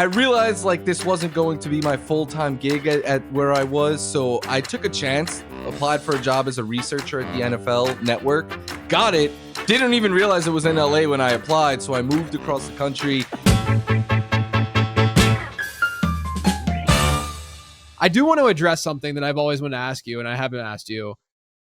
I realized like this wasn't going to be my full-time gig at where I was, so I took a chance, applied for a job as a researcher at the NFL Network, got it, didn't even realize it was in LA when I applied, so I moved across the country. I do want to address something that I've always wanted to ask you, and I haven't asked you.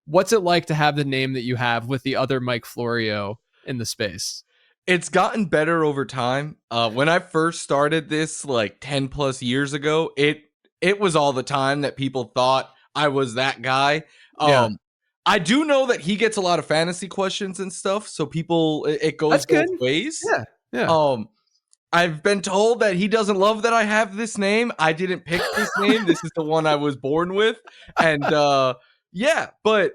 What's it like to have the name that you have with the other Mike Florio in the space? It's gotten better over time. When I first started this like 10 plus years ago, it was all the time that people thought I was that guy. I do know that he gets a lot of fantasy questions and stuff, so it goes both ways. Yeah. I've been told that he doesn't love that I have this name. I didn't pick this name. This is the one I was born with. And but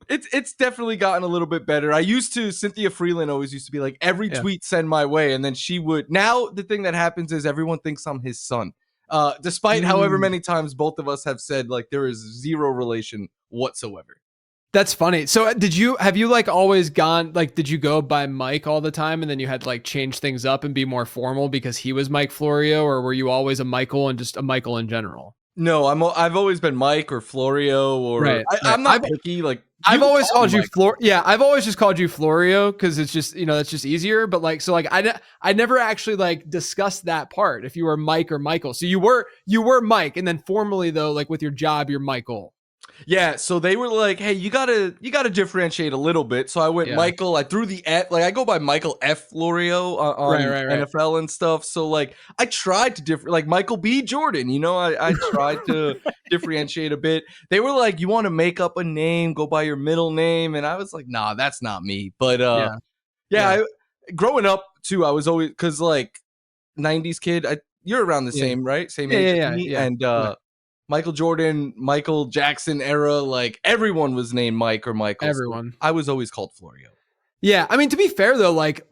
it's definitely gotten a little bit better. Cynthia Freeland always used to be like, every tweet send my way. And then she would. Now the thing that happens is everyone thinks I'm his son. Despite however many times both of us have said like there is zero relation whatsoever. That's funny. So have you like always gone, like, did you go by Mike all the time and then you had to like change things up and be more formal because he was Mike Florio, or were you always a Michael and just a Michael in general? No, I've always been Mike or Florio, or right. I'm not picky. Like I've always called you I've always just called you Florio because it's just, that's just easier. But like, so like I never actually like discussed that part if you were Mike or Michael. So you were Mike, and then formally though, like with your job, you're Michael. Yeah, so they were like, "Hey, you gotta differentiate a little bit." So I went Michael. I threw the F. Like I go by Michael F. Florio on NFL and stuff. So like I tried to like Michael B. Jordan. I tried to differentiate a bit. They were like, "You want to make up a name? Go by your middle name." And I was like, "Nah, that's not me." But growing up too, I was always, because like 90s kid. You're around the same, right? Same age as me. And Michael Jordan, Michael Jackson era, like everyone was named Mike or Michael. Everyone. So I was always called Florio. Yeah, I mean, to be fair though, like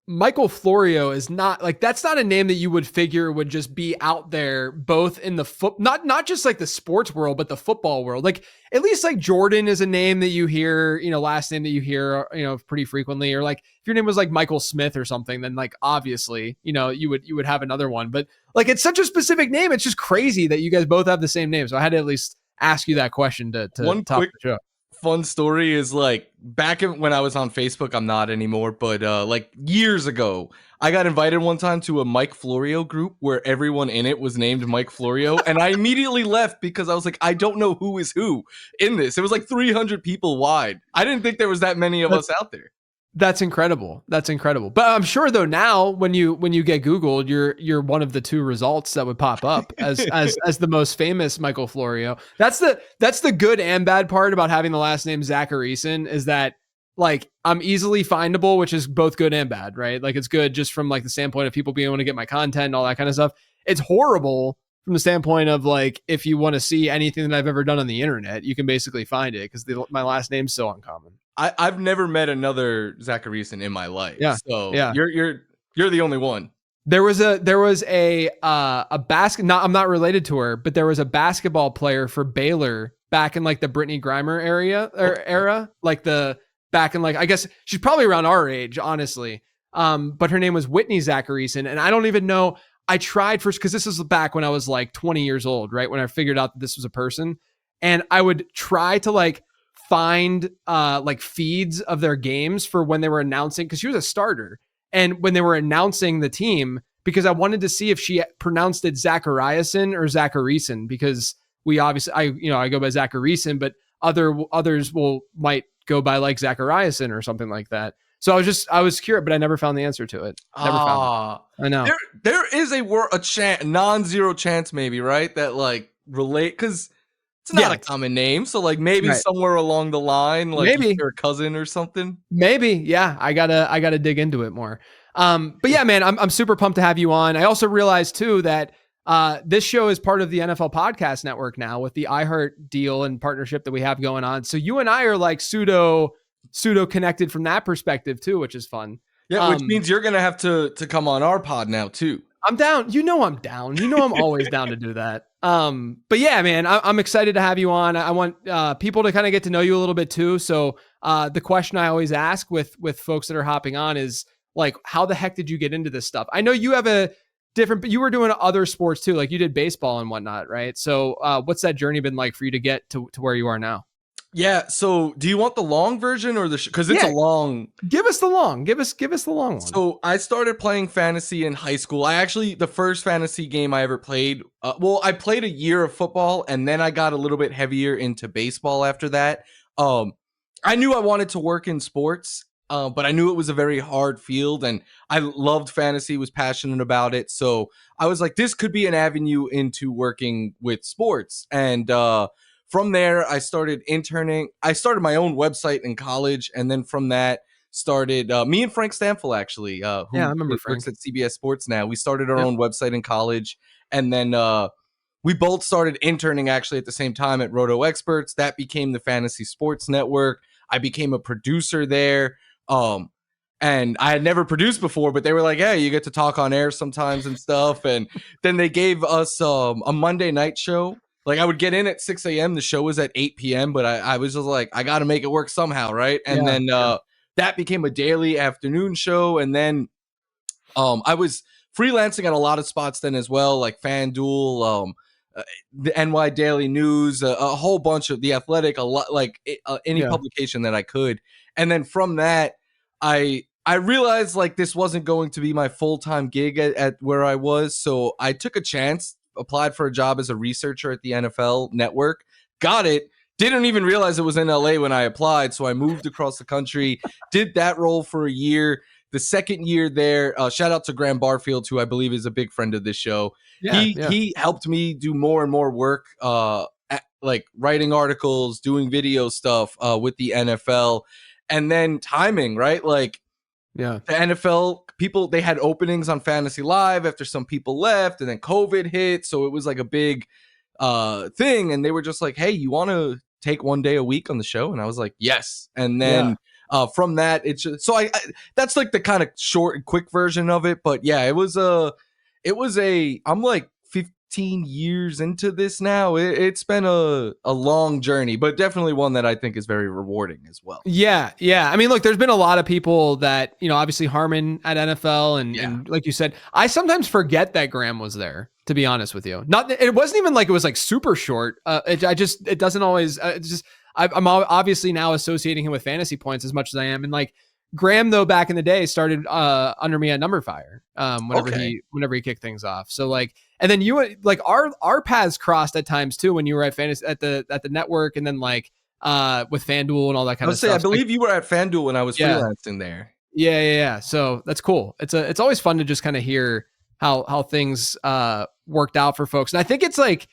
Michael Florio is not like, that's not a name that you would figure would just be out there both in the not just like the sports world, but the football world. Like at least like Jordan is a name that you hear, last name that you hear, pretty frequently. Or like if your name was like Michael Smith or something, then like obviously, you would have another one. But like it's such a specific name. It's just crazy that you guys both have the same name. So I had to at least ask you that question to one top quick the show. Fun story is like back when I was on Facebook, I'm not anymore, but like years ago, I got invited one time to a Mike Florio group where everyone in it was named Mike Florio, and I immediately left because I was like, I don't know who is who in this. It was like 300 people wide. I didn't think there was that many of us out there. That's incredible. But I'm sure though now when you get Googled, you're one of the two results that would pop up as the most famous Michael Florio. That's the good and bad part about having the last name Zacharison, is that like I'm easily findable, which is both good and bad, right? Like it's good just from like the standpoint of people being able to get my content and all that kind of stuff. It's horrible from the standpoint of like, if you want to see anything that I've ever done on the internet, you can basically find it because my last name's so uncommon. I've never met another Zacharison in my life. Yeah. So you're the only one. There was a I'm not related to her, but there was a basketball player for Baylor back in like the Brittany Griner era, like back in like, I guess she's probably around our age, honestly. But her name was Whitney Zacharison, and I don't even know. I tried first because this was back when I was like 20 years old, right? When I figured out that this was a person, and I would try to like find like feeds of their games for when they were announcing, because she was a starter, and when they were announcing the team, because I wanted to see if she pronounced it Zacharison or Zacharison, because we obviously I go by Zacharison, but others might go by like Zacharison or something like that. So I was curious, but I never found the answer to it. Never found it. I know there is a chance, non-zero chance maybe, right? That like relate, because it's not a common name. So like maybe somewhere along the line, like maybe your cousin or something. Maybe. Yeah. I gotta dig into it more. But yeah, man, I'm super pumped to have you on. I also realized too that this show is part of the NFL Podcast Network now with the iHeart deal and partnership that we have going on. So you and I are like pseudo connected from that perspective too, which is fun. Yeah, which means you're gonna have to come on our pod now too. I'm down. I'm down. I'm always down to do that. But yeah, man, I'm excited to have you on. I want people to kind of get to know you a little bit too. So the question I always ask with folks that are hopping on is like, how the heck did you get into this stuff? I know you have different, but you were doing other sports too. Like you did baseball and whatnot, right? So what's that journey been like for you to get to where you are now? Yeah. So do you want the long version or the, cause it's a Yeah, long, give us the long, give us the long one. so I started playing fantasy in high school. The first fantasy game I ever played, I played a year of football and then I got a little bit heavier into baseball after that. I knew I wanted to work in sports, but I knew it was a very hard field and I loved fantasy, was passionate about it. So I was like, this could be an avenue into working with sports. And, from there, I started interning. I started my own website in college. And then from that, started me and Frank Stamfel, actually, Yeah, I who remember works Frank. at CBS Sports now. We started our Yep. own website in college. And then we both started interning actually at the same time at Roto Experts. That became the Fantasy Sports Network. I became a producer there. And I had never produced before, but they were like, hey, you get to talk on air sometimes and stuff. And then they gave us a Monday night show. Like I would get in at 6 a.m. The show was at 8 p.m., but I was just like, I got to make it work somehow, right? And Yeah, then that became a daily afternoon show. And then I was freelancing at a lot of spots then as well, like FanDuel, the NY Daily News, a whole bunch of The Athletic, a lot, like any yeah, publication that I could. And then from that, I realized like this wasn't going to be my full-time gig at where I was, so I took a chance, applied for a job as a researcher at the NFL Network, got it. Didn't even realize it was in LA when I applied, so I moved across the country, did that role for a year. The second year there, shout out to Graham Barfield, who I believe is a big friend of this show. yeah, He helped me do more and more work, like writing articles, doing video stuff with the NFL, and then timing, right? Like yeah. the NFL people, they had openings on Fantasy Live after some people left, and then COVID hit, so it was like a big thing, and they were just like, hey, you want to take one day a week on the show? And I was like, yes. And then from that, it's just, so I that's like the kind of short and quick version of it. But yeah, it was I'm like 15 years into this now. It's been a long journey, but definitely one that I think is very rewarding as well. Yeah, yeah. I mean, look, there's been a lot of people that, obviously Harmon at NFL and, Yeah. and like you said, I sometimes forget that Graham was there, to be honest with you. Not, it wasn't even like it was like super short. It doesn't always, I'm obviously now associating him with fantasy points as much as I am. And like Graham, though, back in the day started under me at Number Fire whenever he kicked things off. So like, and then you like our paths crossed at times too when you were at fantasy at the network, and then like with FanDuel and all that kind of stuff. I believe you were at FanDuel when I was Yeah. freelancing there. Yeah. So that's cool. It's always fun to just kind of hear how things worked out for folks. And I think it's like,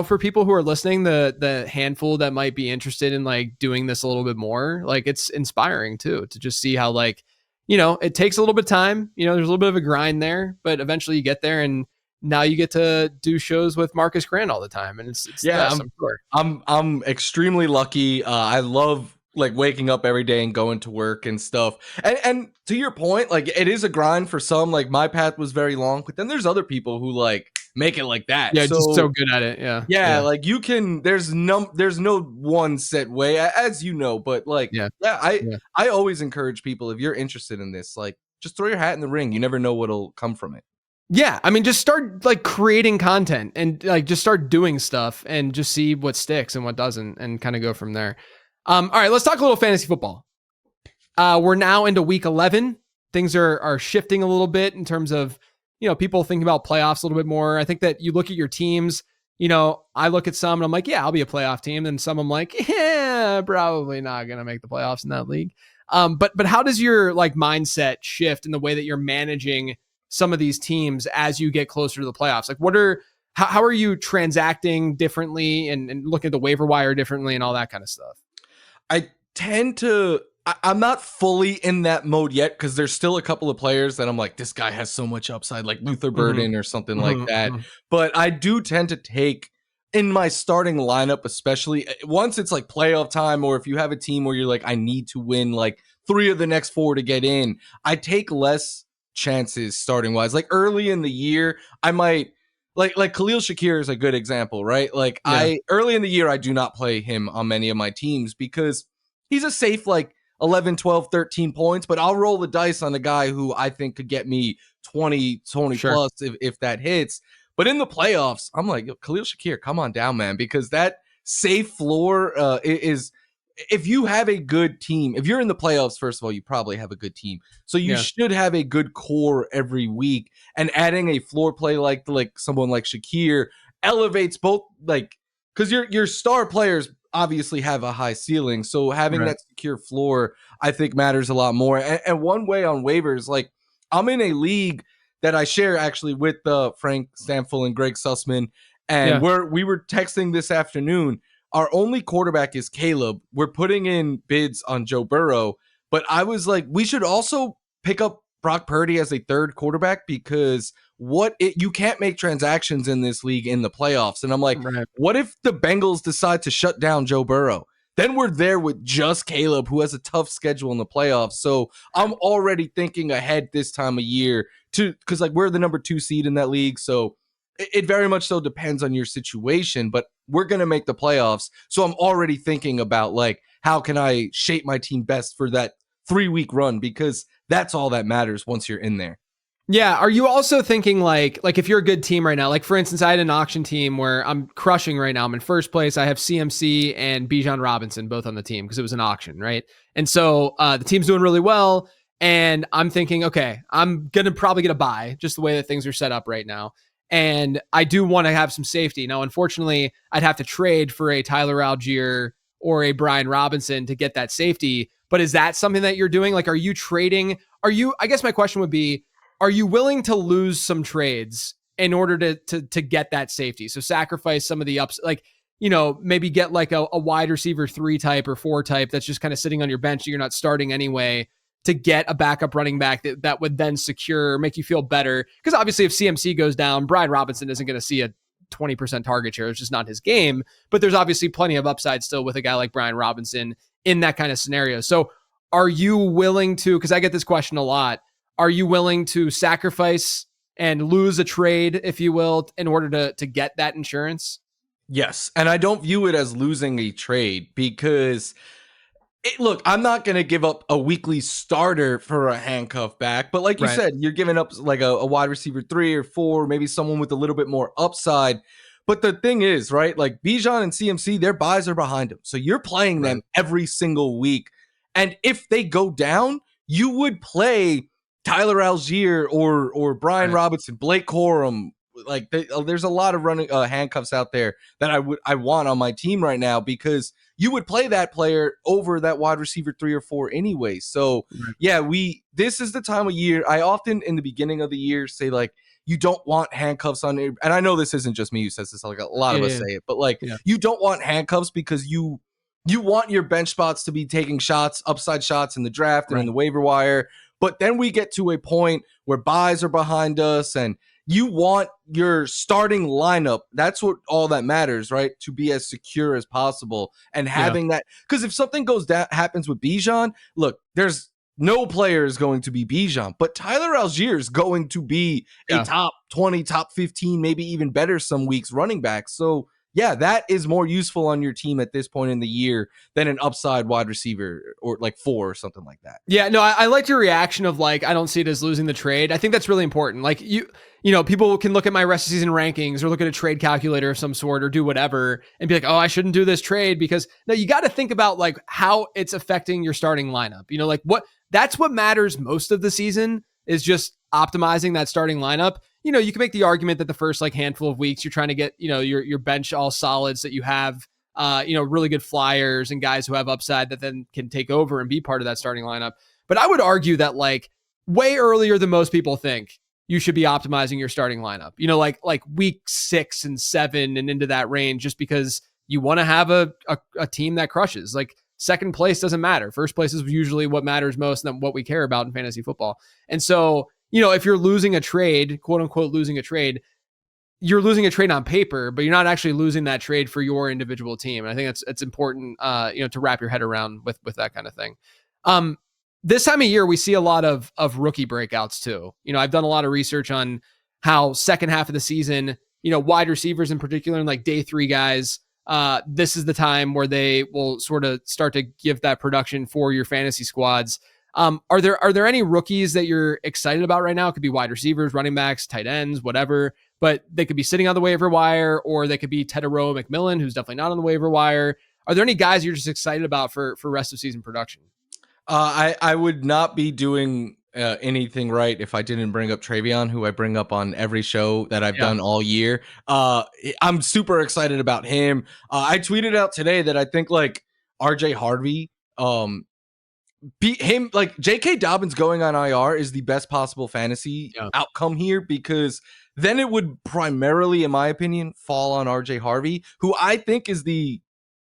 for people who are listening, the handful that might be interested in like doing this a little bit more, like it's inspiring too, to just see how like, it takes a little bit of time, there's a little bit of a grind there, but eventually you get there, and now you get to do shows with Marcus Grant all the time. And it's Yeah, the best, I'm sure. I'm extremely lucky. I love like waking up every day and going to work and stuff. And to your point, like it is a grind for some. Like my path was very long, but then there's other people who like make it like that. Yeah, just so good at it. Yeah. Like you can. There's no one set way, as you know. But like, I always encourage people, if you're interested in this, like just throw your hat in the ring. You never know what'll come from it. Yeah, I mean, just start like creating content and like just start doing stuff and just see what sticks and what doesn't, and kind of go from there. All right, let's talk a little fantasy football. We're now into week 11. Things are shifting a little bit in terms of, people thinking about playoffs a little bit more. I think that you look at your teams, I look at some and I'm like, yeah, I'll be a playoff team. And some I'm like, yeah, probably not going to make the playoffs in that league. But how does your like mindset shift in the way that you're managing some of these teams as you get closer to the playoffs? Like how are you transacting differently and looking at the waiver wire differently and all that kind of stuff? I'm not fully in that mode yet, because there's still a couple of players that I'm like, this guy has so much upside, like Luther Burden or something like that. But I do tend to take in my starting lineup, especially once it's like playoff time, or if you have a team where you're like, I need to win like 3 of the next 4 to get in, I take less chances starting wise. Like early in the year, I might like Khalil Shakir is a good example, right? Like early in the year, I do not play him on many of my teams because he's a safe, like 11, 12, 13 points, but I'll roll the dice on the guy who I think could get me 20 Sure. plus if that hits. But in the playoffs, I'm like, Khalil Shakir, come on down, man, because that safe floor is if you have a good team, if you're in the playoffs, first of all, you probably have a good team. So you should have a good core every week. And adding a floor play like someone like Shakir elevates both, like, because your star players obviously have a high ceiling. So having that secure floor, I think, matters a lot more. And one way on waivers, like, I'm in a league that I share actually with Frank Stanfill and Greg Sussman. And we were texting this afternoon. Our only quarterback is Caleb. We're putting in bids on Joe Burrow, but I was like, we should also pick up Brock Purdy as a third quarterback, because you can't make transactions in this league in the playoffs. And I'm like, what if the Bengals decide to shut down Joe Burrow? Then we're there with just Caleb, who has a tough schedule in the playoffs. So I'm already thinking ahead this time of year because like we're the number 2 seed in that league. So it very much so depends on your situation, but we're going to make the playoffs. So I'm already thinking about, like, how can I shape my team best for that 3-week run? Because that's all that matters once you're in there. Yeah. Are you also thinking like if you're a good team right now, like for instance, I had an auction team where I'm crushing right now. I'm in first place. I have CMC and Bijan Robinson both on the team because it was an auction, right? And so the team's doing really well. And I'm thinking, okay, I'm going to probably get a buy just the way that things are set up right now. And I do want to have some safety. Now, unfortunately, I'd have to trade for a Tyler Algier or a Brian Robinson to get that safety. But is that something that you're doing? Like, are you trading? I guess my question would be, are you willing to lose some trades in order to get that safety? So sacrifice some of the ups, like, maybe get like a wide receiver 3 type or 4 type that's just kind of sitting on your bench that you're not starting anyway, to get a backup running back that would then make you feel better. Because obviously if CMC goes down, Brian Robinson isn't going to see a 20% target share. It's just not his game. But there's obviously plenty of upside still with a guy like Brian Robinson in that kind of scenario. So are you willing to, because I get this question a lot, are you willing to sacrifice and lose a trade, if you will, in order to get that insurance? Yes. And I don't view it as losing a trade because look, I'm not going to give up a weekly starter for a handcuff back, but like you said, you're giving up like a wide receiver 3 or 4, maybe someone with a little bit more upside. But the thing is, right, like Bijan and CMC, their buys are behind them. So you're playing them every single week. And if they go down, you would play Tyler Algier or Brian Robinson, Blake Corum. Like there's a lot of running handcuffs out there that I want on my team right now, because you would play that player over that wide receiver 3 or 4 anyway. So this is the time of year. I often in the beginning of the year say, like, you don't want handcuffs on it. And I know this isn't just me who says this, like a lot of us say it, but like you don't want handcuffs because you want your bench spots to be taking shots, upside shots in the draft and in the waiver wire. But then we get to a point where buys are behind us and you want your starting lineup. That's what all that matters, right? To be as secure as possible and having that. Because if something happens with Bijan, look, there's no player is going to be Bijan, but Tyler Algier is going to be a top 20, top 15, maybe even better some weeks running back. So yeah, that is more useful on your team at this point in the year than an upside wide receiver or like 4 or something like that. Yeah, no, I liked your reaction of like, I don't see it as losing the trade. I think that's really important. Like people can look at my rest of season rankings or look at a trade calculator of some sort or do whatever and be like, oh, I shouldn't do this trade, because no, you got to think about like how it's affecting your starting lineup. Like that's what matters most of the season, is just optimizing that starting lineup. You can make the argument that the first like handful of weeks you're trying to get, your bench all solids that you have, really good flyers and guys who have upside that then can take over and be part of that starting lineup. But I would argue that like way earlier than most people think, you should be optimizing your starting lineup, like week 6 and 7 and into that range, just because you want to have a team that crushes. Like second place doesn't matter. First place is usually what matters most and what we care about in fantasy football. And so, if you're losing a trade, quote unquote, losing a trade, you're losing a trade on paper, but you're not actually losing that trade for your individual team. And I think it's important, to wrap your head around with that kind of thing. This time of year, we see a lot of rookie breakouts too. I've done a lot of research on how second half of the season, wide receivers in particular, and like day 3 guys, this is the time where they will sort of start to give that production for your fantasy squads. Are there any rookies that you're excited about right now? It could be wide receivers, running backs, tight ends, whatever, but they could be sitting on the waiver wire, or they could be Tetairoa, McMillan, who's definitely not on the waiver wire. Are there any guys you're just excited about for rest of season production? I would not be doing anything right if I didn't bring up Travion, who I bring up on every show that I've done all year. I'm super excited about him. I tweeted out today that I think like RJ Harvey, beat him, like J.K. Dobbins going on IR is the best possible fantasy outcome here, because then it would primarily, in my opinion, fall on RJ Harvey, who I think is the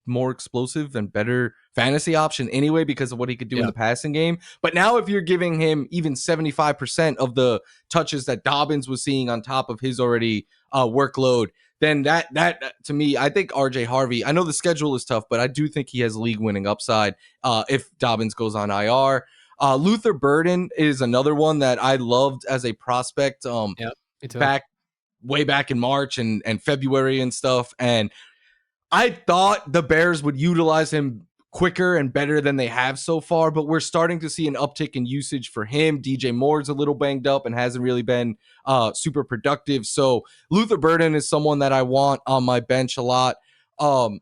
more explosive and better fantasy option anyway because of what he could do in the passing game. But now if you're giving him even 75% of the touches that Dobbins was seeing on top of his already workload, then that to me, I think RJ Harvey, I know the schedule is tough, but I do think he has league winning upside if Dobbins goes on IR. Luther Burden is another one that I loved as a prospect way back in March and February and stuff. And I thought the Bears would utilize him quicker and better than they have so far, but we're starting to see an uptick in usage for him. DJ Moore's a little banged up and hasn't really been super productive. So Luther Burden is someone that I want on my bench a lot. McMillan,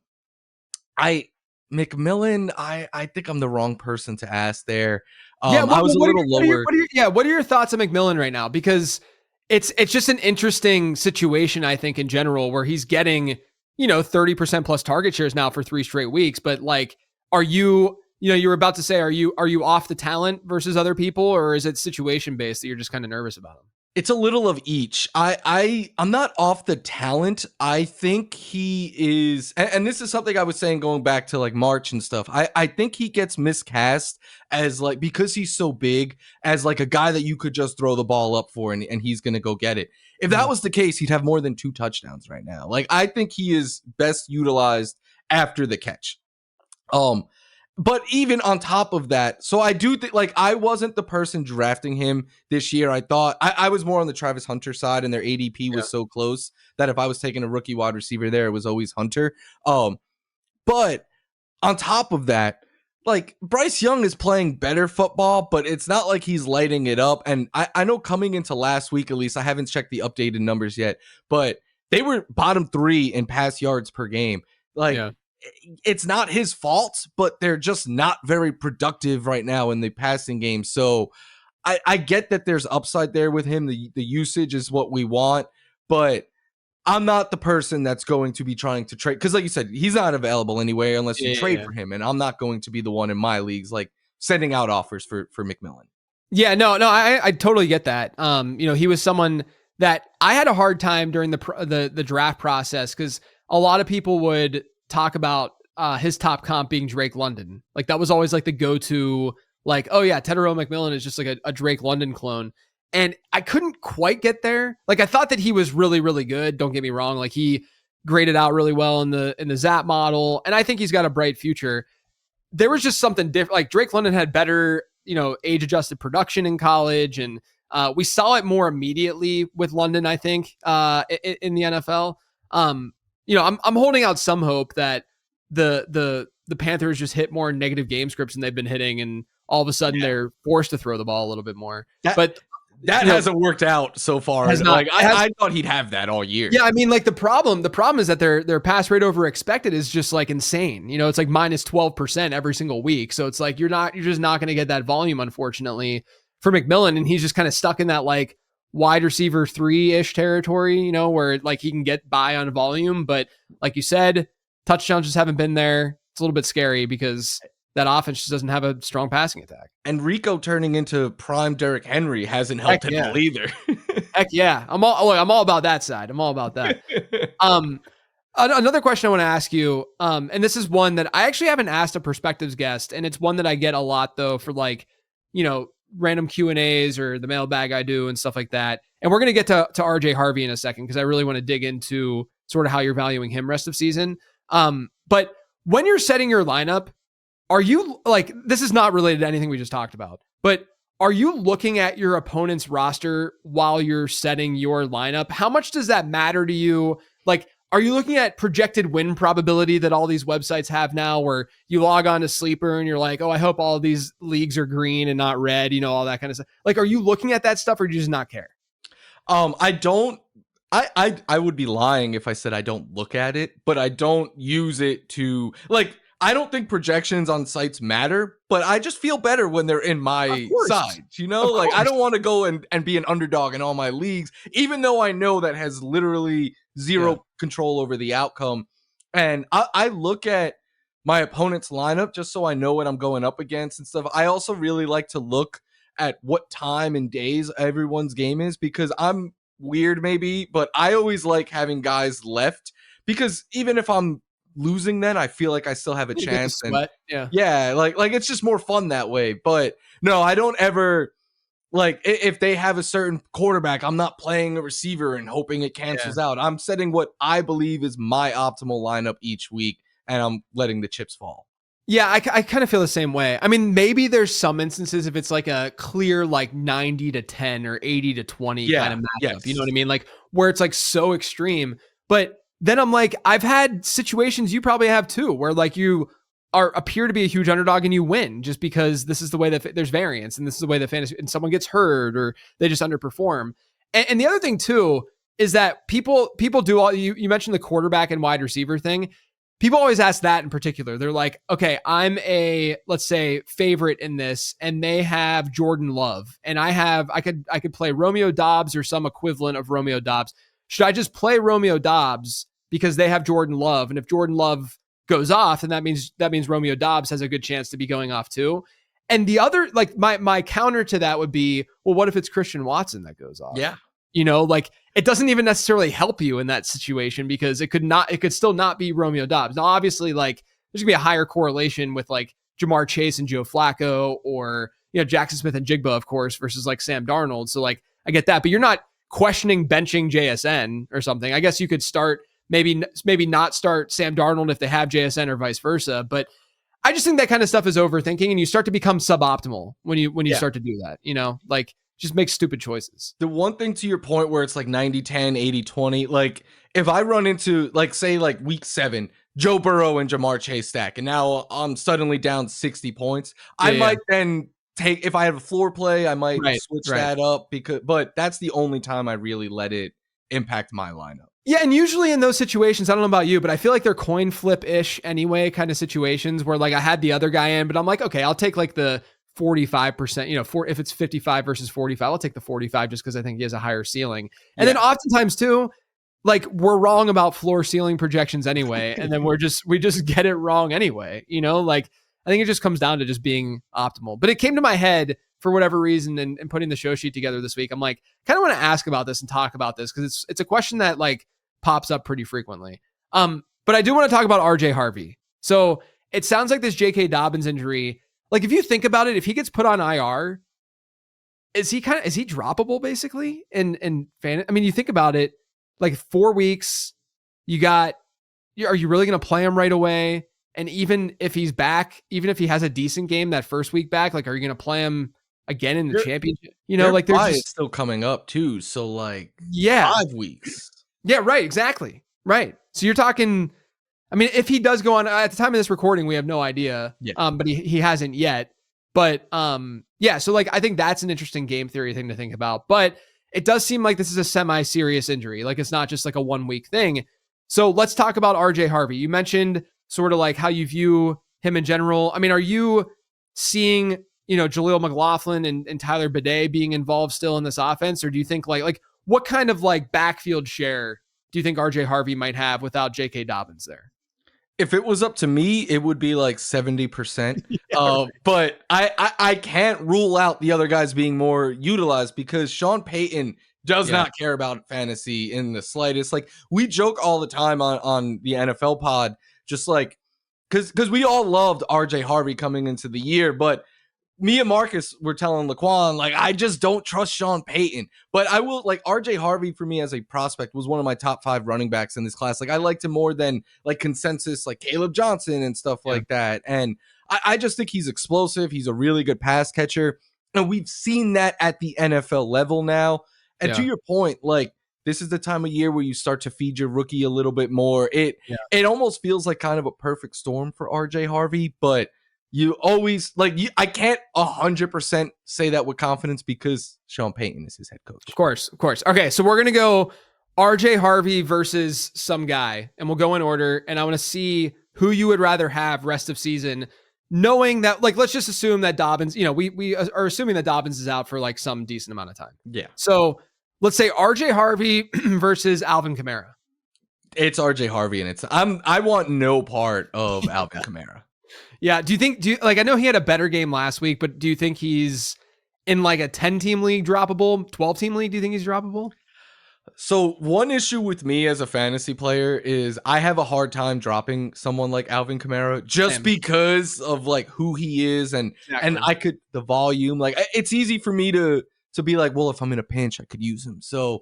I think I'm the wrong person to ask there. I was a little lower. What are your thoughts on McMillan right now? Because it's just an interesting situation, I think, in general, where he's getting 30% plus target shares now for 3 straight weeks. But like, are you were about to say, are you off the talent versus other people, or is it situation based that you're just kind of nervous about him? It's a little of each. I'm not off the talent. I think he is, and this is something I was saying going back to like March and stuff. I think he gets miscast as like, because he's so big, as like a guy that you could just throw the ball up for and he's going to go get it. If that was the case, he'd have more than 2 touchdowns right now. Like, I think he is best utilized after the catch. But even on top of that, so I do think, like, I wasn't the person drafting him this year. I thought I was more on the Travis Hunter side, and their ADP was so close that if I was taking a rookie wide receiver there, it was always Hunter. But on top of that, like, Bryce Young is playing better football, but it's not like he's lighting it up. And I know coming into last week, at least, I haven't checked the updated numbers yet, but they were bottom 3 in pass yards per game. Like, it's not his fault, but they're just not very productive right now in the passing game. So I get that there's upside there with him. The usage is what we want, but I'm not the person that's going to be trying to trade, because like you said, he's not available anyway unless you trade for him, and I'm not going to be the one in my leagues like sending out offers for McMillan. Yeah, no, I totally get that. He was someone that I had a hard time during the draft process, because a lot of people would talk about his top comp being Drake London. Like, that was always like the go-to, like, oh yeah, Tetairoa McMillan is just like a Drake London clone. And I couldn't quite get there. Like, I thought that he was really, really good. Don't get me wrong. Like, he graded out really well in the ZAP model, and I think he's got a bright future. There was just something different. Like, Drake London had better, age-adjusted production in college, and we saw it more immediately with London, I think, in the NFL. I'm holding out some hope that the Panthers just hit more negative game scripts than they've been hitting, and all of a sudden they're forced to throw the ball a little bit more. That hasn't worked out so far. I thought he'd have that all year. Yeah, I mean, like, the problem is that their pass rate over expected is just like insane. It's like minus 12% every single week. So it's like you're just not going to get that volume, unfortunately, for McMillan, and he's just kind of stuck in that like wide receiver 3-ish territory, where like he can get by on volume, but like you said, touchdowns just haven't been there. It's a little bit scary because that offense just doesn't have a strong passing attack. And Rico turning into prime Derrick Henry hasn't helped him either. Heck yeah. I'm all about that side. I'm all about that. Another question I want to ask you, and this is one that I actually haven't asked a Perspectives guest, and it's one that I get a lot though for like, random Q&As or the mailbag I do and stuff like that. And we're going to get to RJ Harvey in a second, because I really want to dig into sort of how you're valuing him rest of season. But when you're setting your lineup, are you like, this is not related to anything we just talked about, but are you looking at your opponent's roster while you're setting your lineup? How much does that matter to you? Like, are you looking at projected win probability that all these websites have now, where you log on to Sleeper and you're like, oh, I hope all these leagues are green and not red, all that kind of stuff. Like, are you looking at that stuff, or do you just not care? I don't. I would be lying if I said I don't look at it, but I don't use it to like. I don't think projections on sites matter, but I just feel better when they're in my side. Like I don't want to go and be an underdog in all my leagues, even though I know that has literally zero control over the outcome. And I look at my opponent's lineup just so I know what I'm going up against and stuff. I also really like to look at what time and days everyone's game is, because I'm weird maybe, but I always like having guys left, because even if I'm losing, then I feel like I still have a chance. And like it's just more fun that way. But no, I don't ever, like, if they have a certain quarterback, I'm not playing a receiver and hoping it cancels out. I'm setting what I believe is my optimal lineup each week, and I'm letting the chips fall. Yeah, I kind of feel the same way. I mean, maybe there's some instances if it's like a clear like 90-10 or 80-20 kind of matchup. Yes. You know what I mean? Like where it's like so extreme. But then I'm like, I've had situations, you probably have too, where like you appear to be a huge underdog and you win just because this is the way that there's variance, and this is the way that fantasy, and someone gets hurt or they just underperform. And the other thing too is that people do all, you mentioned the quarterback and wide receiver thing. People always ask that in particular. They're like, okay, I'm a, let's say, favorite in this, and they have Jordan Love, and I could play Romeo Doubs or some equivalent of Romeo Doubs. Should I just play Romeo Doubs because they have Jordan Love? And if Jordan Love goes off, then that means Romeo Doubs has a good chance to be going off too. And the other, like my counter to that would be, well, what if it's Christian Watson that goes off? Yeah. Like it doesn't even necessarily help you in that situation, because it could still not be Romeo Doubs. Now, obviously, like there's gonna be a higher correlation with like Jamar Chase and Joe Flacco, or, Jackson Smith and Jigba, of course, versus like Sam Darnold. So like, I get that, but you're not questioning benching JSN or something. I guess you could start, maybe not start Sam Darnold if they have JSN or vice versa. But I just think that kind of stuff is overthinking, and you start to become suboptimal when you start to do that, like just make stupid choices. The one thing, to your point, where it's like 90-10, 80-20, like if I run into, like, say like week 7, Joe Burrow and Jamar Chase stack, and now I'm suddenly down 60 points, I might then take, if I have a floor play, I might switch that up, but that's the only time I really let it impact my lineup. Yeah, and usually in those situations, I don't know about you, but I feel like they're coin flip-ish anyway, kind of situations where like I had the other guy in, but I'm like, okay, I'll take like the 45%, if it's 55 versus 45, I'll take the 45 just because I think he has a higher ceiling. And then oftentimes too, like we're wrong about floor ceiling projections anyway, and then we just get it wrong anyway. Like I think it just comes down to just being optimal. But it came to my head for whatever reason, and putting the show sheet together this week, I'm like, kind of want to ask about this and talk about this, because it's a question that like pops up pretty frequently. But I do want to talk about RJ Harvey. So it sounds like this J.K. Dobbins injury, like if you think about it, if he gets put on IR, is he droppable basically? And I mean, you think about it, like 4 weeks, are you really going to play him right away? And even if he's back, even if he has a decent game that first week back, like, are you going to play him again in the championship? Like there's still coming up too. So like 5 weeks. Yeah, right. Exactly. Right. So you're talking, I mean, if he does go on, at the time of this recording, we have no idea. Yeah. But he hasn't yet. But so like I think that's an interesting game theory thing to think about. But it does seem like this is a semi-serious injury. Like it's not just like a 1 week thing. So let's talk about RJ Harvey. You mentioned sort of like how you view him in general. I mean, are you seeing, Jaleel McLaughlin and Tyler Bidet being involved still in this offense? Or do you think like what kind of like backfield share do you think RJ Harvey might have without J.K. Dobbins there? If it was up to me, it would be like 70%. But I can't rule out the other guys being more utilized, because Sean Payton does not care about fantasy in the slightest. Like we joke all the time on the NFL pod, just like, because we all loved RJ Harvey coming into the year, but me and Marcus were telling Laquan, like, I just don't trust Sean Payton. But I will, like, RJ Harvey for me as a prospect was one of my top 5 running backs in this class. Like, I liked him more than like consensus, like Caleb Johnson and stuff like that. And I just think he's explosive. He's a really good pass catcher. And we've seen that at the NFL level now. And to your point, like, this is the time of year where you start to feed your rookie a little bit more. It almost feels like kind of a perfect storm for RJ Harvey, but you always I can't 100% say that with confidence because Sean Payton is his head coach. Of course. Okay, so we're gonna go RJ Harvey versus some guy, and we'll go in order. And I want to see who you would rather have rest of season, knowing that let's just assume that Dobbins. We are assuming that Dobbins is out for some decent amount of time. Yeah. So let's say RJ Harvey versus Alvin Kamara. It's RJ Harvey, and I want no part of Alvin Kamara. Yeah. Do you I know he had a better game last week, but do you think he's in a 10-team league droppable, 12-team league? Do you think he's droppable? So one issue with me as a fantasy player is I have a hard time dropping someone like Alvin Kamara just because of who he is and the volume. It's easy for me to be well, if I'm in a pinch, I could use him. So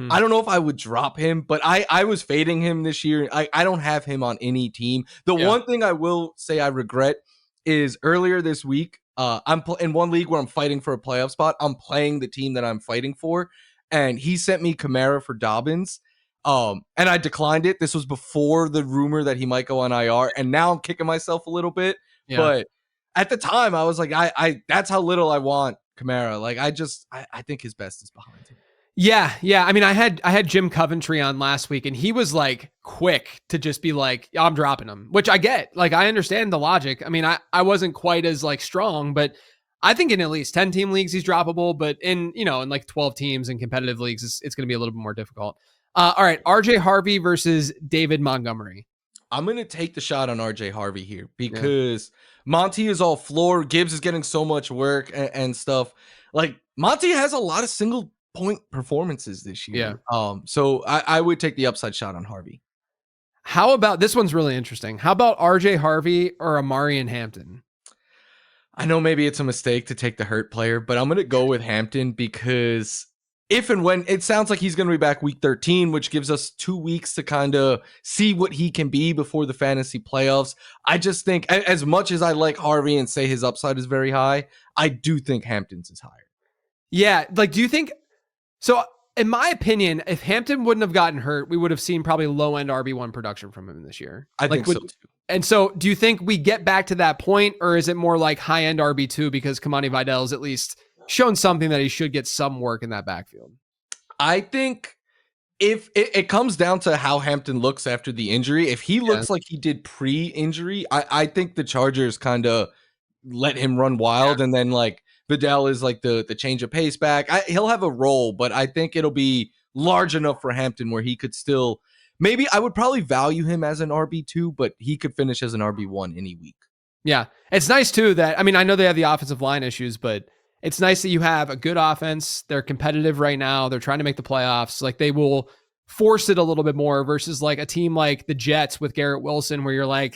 I don't know if I would drop him, but I was fading him this year. I don't have him on any team. The one thing I will say I regret is earlier this week, I'm in one league where I'm fighting for a playoff spot. I'm playing the team that I'm fighting for. And he sent me Kamara for Dobbins, and I declined it. This was before the rumor that he might go on IR, and now I'm kicking myself a little bit. Yeah. But at the time, I was I that's how little I want Kamara. I think his best is behind him. Yeah. I mean, I had Jim Coventry on last week, and he was quick to just be I'm dropping him, which I get. I understand the logic. I mean, I wasn't quite as strong, but I think in at least 10-team leagues, he's droppable, but in 12 teams in competitive leagues, it's going to be a little bit more difficult. All right. RJ Harvey versus David Montgomery. I'm going to take the shot on RJ Harvey here because Monty is all floor. Gibbs is getting so much work and stuff. Monty has a lot of single point performances this year. Yeah. So I would take the upside shot on Harvey. How about, this one's really interesting. How about RJ Harvey or Amari and Hampton? I know maybe it's a mistake to take the hurt player, but I'm going to go with Hampton because if and when it sounds like he's going to be back week 13, which gives us 2 weeks to kind of see what he can be before the fantasy playoffs. I just think as much as I like Harvey and say his upside is very high, I do think Hampton's is higher. Yeah. Do you think so? In my opinion, if Hampton wouldn't have gotten hurt, we would have seen probably low end RB1 production from him this year. I think so too. And so do you think we get back to that point, or is it more high end RB2 because Kamani Vidal's at least shown something that he should get some work in that backfield? I think if it comes down to how Hampton looks after the injury, if he looks like he did pre-injury, I think the Chargers kind of let him run wild. And then Vidal is the change of pace back. He'll have a role, but I think it'll be large enough for Hampton where he could still, maybe I would probably value him as an RB2, but he could finish as an RB1 any week. Yeah. It's nice too that, I mean, I know they have the offensive line issues, but it's nice that you have a good offense. They're competitive right now. They're trying to make the playoffs. They will force it a little bit more versus a team like the Jets with Garrett Wilson, where you're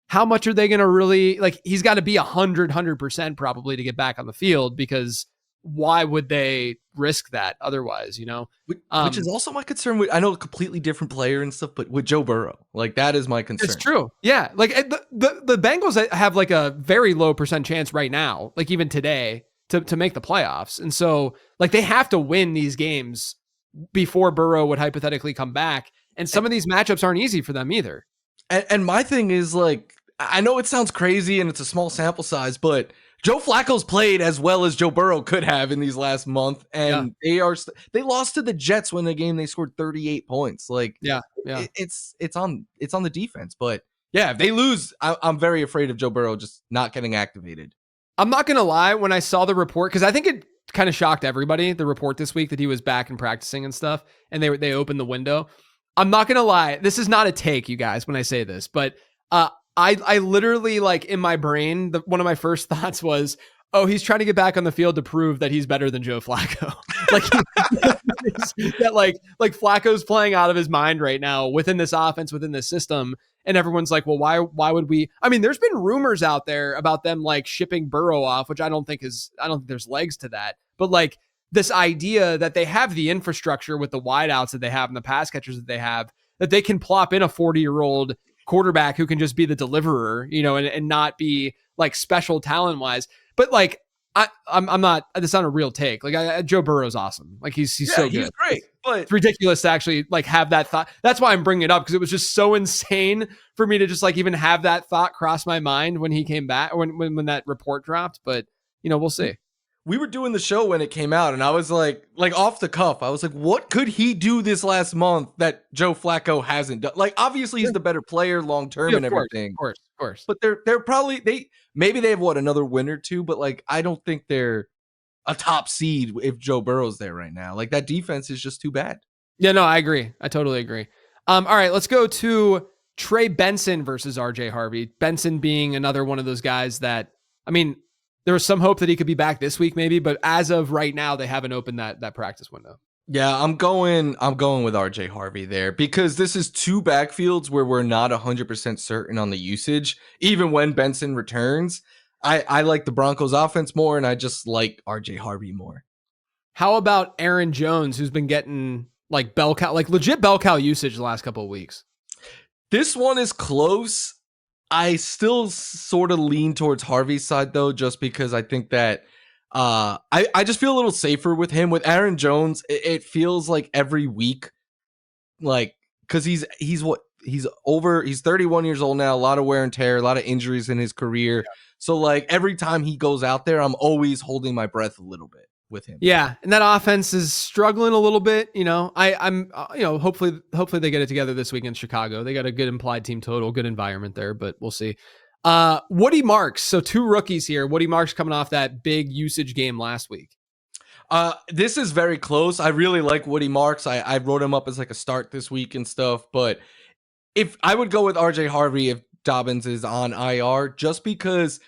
how much are they going to really, he's got to be 100% probably to get back on the field, because why would they risk that otherwise, Which is also my concern with, I know a completely different player and stuff, but with Joe Burrow, that is my concern. It's true. Yeah. The Bengals have a very low % chance right now, even today to make the playoffs. And so they have to win these games before Burrow would hypothetically come back. And some of these matchups aren't easy for them either. And my thing is I know it sounds crazy and it's a small sample size, but Joe Flacco's played as well as Joe Burrow could have in these last month, and they lost to the Jets when the game they scored 38 points. It's on the defense, but if they lose, I'm very afraid of Joe Burrow just not getting activated. I'm not gonna lie, when I saw the report, because I think it kind of shocked everybody, the report this week that he was back and practicing and stuff, and they opened the window. I'm not gonna lie, this is not a take, you guys, when I say this, but I literally in my brain, one of my first thoughts was, oh, he's trying to get back on the field to prove that he's better than Joe Flacco. that Flacco's playing out of his mind right now within this offense, within this system. And everyone's well, why would we? I mean, there's been rumors out there about them shipping Burrow off, which I don't think there's legs to that. But this idea that they have the infrastructure with the wideouts that they have and the pass catchers that they have, that they can plop in a 40-year-old quarterback who can just be the deliverer, and not be special talent wise. But I'm not, that's not a real take. Joe Burrow's awesome. He's so good. He's great. But it's ridiculous to actually like have that thought. That's why I'm bringing it up, because it was just so insane for me to just like even have that thought cross my mind when he came back, when that report dropped. But we'll see. we were doing the show when it came out, and I was like off the cuff, I was like, what could he do this last month that Joe Flacco hasn't done? Like, obviously he's the better player long term and everything. Of course. But they're probably maybe they have another win or two, but like I don't think they're a top seed if Joe Burrow's there right now. Like, that defense is just too bad. Yeah, no, I agree. I totally agree. All right, let's go to Trey Benson versus RJ Harvey. Benson being another one of those guys that, I mean, there was some hope that he could be back this week maybe, but as of right now, they haven't opened that practice window. Yeah, I'm going with RJ Harvey there, because this is two backfields where we're not 100% certain on the usage. Even when Benson returns, I like the Broncos offense more, and I just like RJ Harvey more. How about Aaron Jones, who's been getting like bell cow, like legit bell cow usage the last couple of weeks? This one is close. I still sort of lean towards Harvey's side though, just because I think that I just feel a little safer with him. With Aaron Jones, it feels like every week, like, because he's 31 years old now, a lot of wear and tear, a lot of injuries in his career. Yeah. So like every time he goes out there, I'm always holding my breath a little bit with him. Yeah, and that offense is struggling a little bit. I'm hopefully they get it together this week in Chicago. They got a good implied team total, good environment there, but we'll see. Woody Marks. So two rookies here. Woody Marks coming off that big usage game last week. This is very close. I really like Woody Marks. I wrote him up as like a start this week and stuff, but if I would go with RJ Harvey if Dobbins is on IR, just because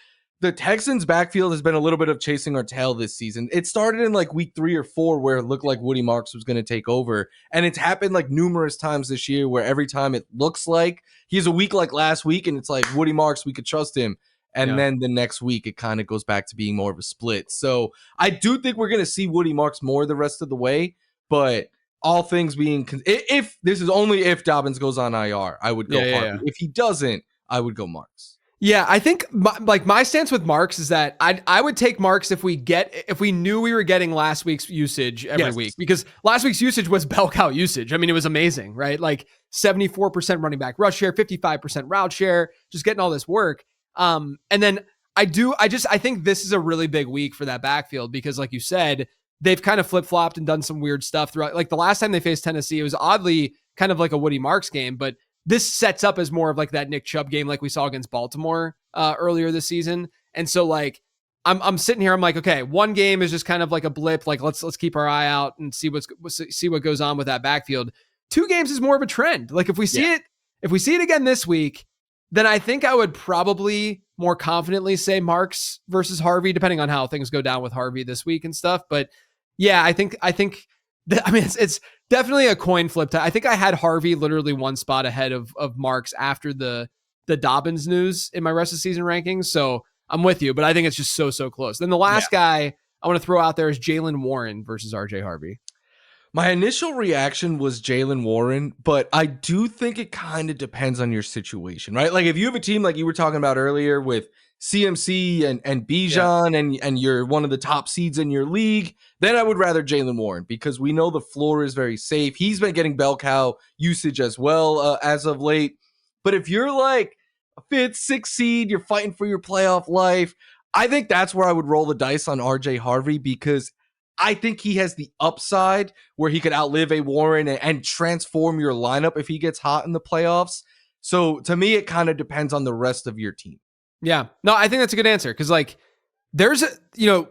the Texans backfield has been a little bit of chasing our tail this season. It started in like week 3 or 4 where it looked like Woody Marks was going to take over. And it's happened like numerous times this year where every time it looks like he has a week like last week and it's like Woody Marks, we could trust him. And then the next week it kind of goes back to being more of a split. So I do think we're going to see Woody Marks more the rest of the way. But all things being, if this is only if Dobbins goes on IR, I would go Harvey. Yeah. If he doesn't, I would go Marks. Yeah, I think my stance with Marks is that I would take Marks if we knew we were getting last week's usage every week, because last week's usage was bell cow usage. I mean, it was amazing, right? Like 74% running back rush share, 55% route share, just getting all this work. And then I think this is a really big week for that backfield, because like you said, they've kind of flip-flopped and done some weird stuff throughout. Like the last time they faced Tennessee, it was oddly kind of like a Woody Marks game, but this sets up as more of like that Nick Chubb game like we saw against Baltimore earlier this season. And so like I'm sitting here, I'm like, okay, one game is just kind of like a blip. Like let's keep our eye out and see what goes on with that backfield. 2 games is more of a trend. Like if we see it again this week, then I think I would probably more confidently say Marks versus Harvey, depending on how things go down with Harvey this week and stuff. But yeah, I think it's definitely a coin flip. I think I had Harvey literally one spot ahead of Marks after the Dobbins news in my rest of season rankings. So I'm with you, but I think it's just so close. Then the last guy I want to throw out there is Jaylen Warren versus RJ Harvey. My initial reaction was Jaylen Warren, but I do think it kind of depends on your situation, right? Like if you have a team like you were talking about earlier with CMC and Bijan and you're one of the top seeds in your league, then I would rather Jaylen Warren, because we know the floor is very safe. He's been getting bell cow usage as well as of late. But if you're like a 5th, 6th seed, you're fighting for your playoff life, I think that's where I would roll the dice on RJ Harvey, because I think he has the upside where he could outlive a Warren and transform your lineup if he gets hot in the playoffs. So to me, it kind of depends on the rest of your team. Yeah, no, I think that's a good answer, because like there's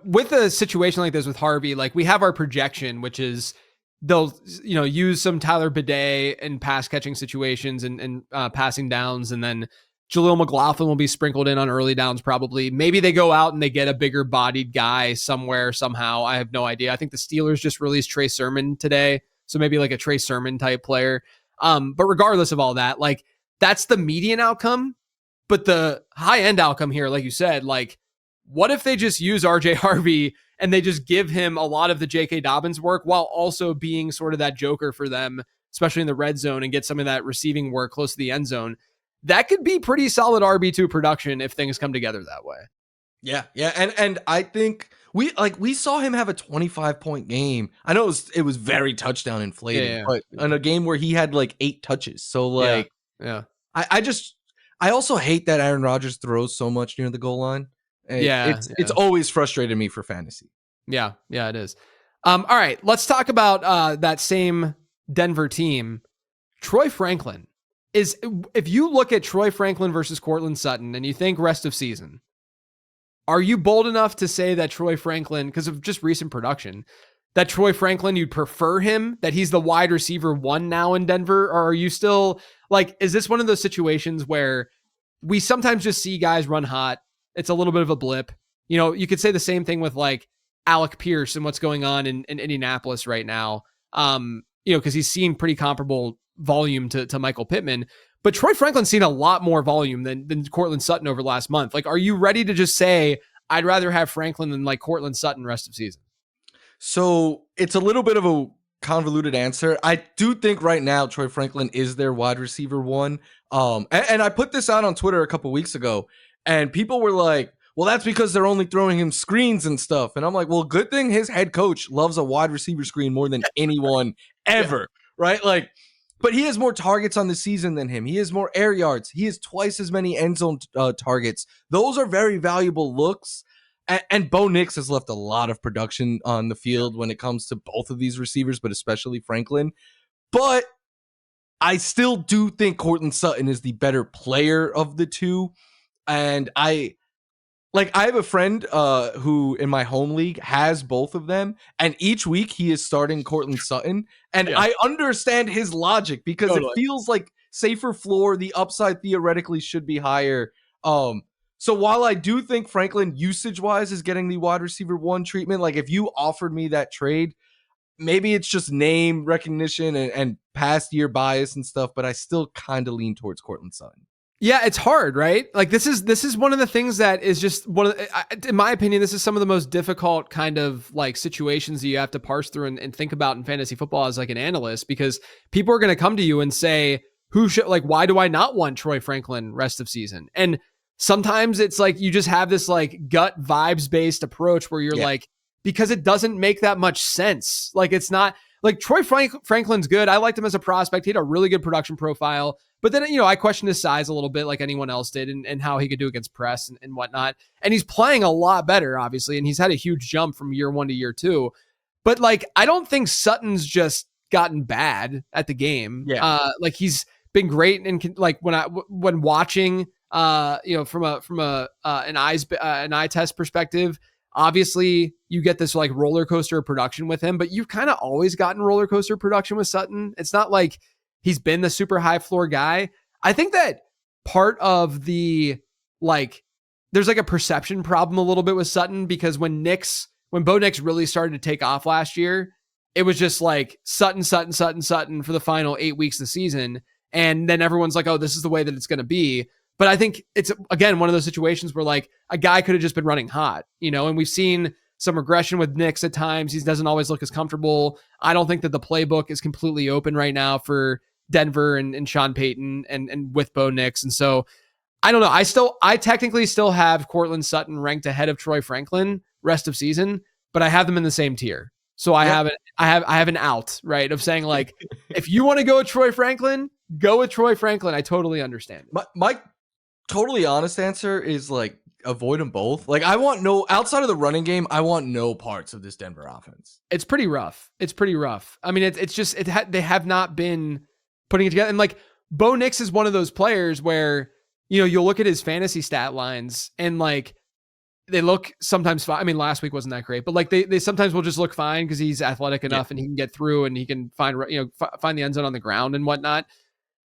with a situation like this with Harvey, like we have our projection, which is they'll use some Tyler Bidet in pass catching situations and passing downs, and then Jaleel McLaughlin will be sprinkled in on early downs probably. Maybe they go out and they get a bigger bodied guy somewhere somehow. I have no idea. I think the Steelers just released Trey Sermon today, so maybe like a Trey Sermon type player. But regardless of all that, like that's the median outcome. But the high end outcome here, like you said, like what if they just use RJ Harvey and they just give him a lot of the J.K. Dobbins work while also being sort of that joker for them, especially in the red zone, and get some of that receiving work close to the end zone? That could be pretty solid RB2 production if things come together that way. Yeah. And I think We saw him have a 25-point game. I know it was very touchdown inflated, but in a game where he had like 8 touches. So like, yeah. I also hate that Aaron Rodgers throws so much near the goal line. It's always frustrated me for fantasy. Yeah, it is. All right, let's talk about that same Denver team. Troy Franklin is, if you look at Troy Franklin versus Courtland Sutton and you think rest of season, are you bold enough to say that Troy Franklin, because of just recent production, that Troy Franklin, you'd prefer him, that he's the wide receiver 1 now in Denver? Or are you still like, is this one of those situations where we sometimes just see guys run hot? It's a little bit of a blip. You know, you could say the same thing with like Alec Pierce and what's going on in Indianapolis right now. Because he's seen pretty comparable volume to Michael Pittman. But Troy Franklin's seen a lot more volume than Courtland Sutton over last month. Like, are you ready to just say, I'd rather have Franklin than like Courtland Sutton rest of season? So it's a little bit of a convoluted answer. I do think right now Troy Franklin is their wide receiver 1. And I put this out on Twitter a couple weeks ago, and people were like, well, that's because they're only throwing him screens and stuff. And I'm like, well, good thing his head coach loves a wide receiver screen more than anyone ever, right? Like, but he has more targets on the season than him. He has more air yards. He has twice as many end zone targets. Those are very valuable looks. And Bo Nix has left a lot of production on the field when it comes to both of these receivers, but especially Franklin. But I still do think Courtland Sutton is the better player of the two. And I have a friend who in my home league has both of them, and each week he is starting Courtland Sutton, and I understand his logic because it feels like safer floor. The upside theoretically should be higher. So while I do think Franklin usage-wise is getting the wide receiver 1 treatment, like if you offered me that trade, maybe it's just name recognition and past year bias and stuff, but I still kind of lean towards Courtland Sutton. Yeah, it's hard, right? Like this is one of the things that is just in my opinion, this is some of the most difficult kind of like situations that you have to parse through and think about in fantasy football as like an analyst, because people are going to come to you and say, why do I not want Troy Franklin rest of season? And sometimes it's like, you just have this like gut vibes based approach where you're like, because it doesn't make that much sense. Like it's not like Troy Franklin's good. I liked him as a prospect. He had a really good production profile. But then, I questioned his size a little bit like anyone else did and how he could do against press and whatnot. And he's playing a lot better, obviously. And he's had a huge jump from year 1 to year 2. But like, I don't think Sutton's just gotten bad at the game. Yeah. Like he's been great. And like when watching, from an eye test perspective, obviously you get this like roller coaster of production with him, but you've kind of always gotten roller coaster production with Sutton. It's not like he's been the super high floor guy. I think that part of the there's like a perception problem a little bit with Sutton, because when Bo Nix really started to take off last year, it was just like Sutton for the final 8 weeks of the season. And then everyone's like, oh, this is the way that it's going to be. But I think it's, again, one of those situations where like a guy could have just been running hot, and we've seen some regression with Nix at times. He doesn't always look as comfortable. I don't think that the playbook is completely open right now for Denver and Sean Payton and with Bo Nix. And so I don't know. I technically still have Courtland Sutton ranked ahead of Troy Franklin rest of season, but I have them in the same tier. So I have an out, right, of saying like, if you want to go with Troy Franklin, go with Troy Franklin. I totally understand. My totally honest answer is like, avoid them both. Like outside of the running game, I want no parts of this Denver offense. It's pretty rough. I mean, it's just, they have not been putting it together. And like Bo Nix is one of those players where, you'll look at his fantasy stat lines and like, they look sometimes fine. I mean, last week wasn't that great, but like they sometimes will just look fine because he's athletic enough and he can get through and he can find the end zone on the ground and whatnot.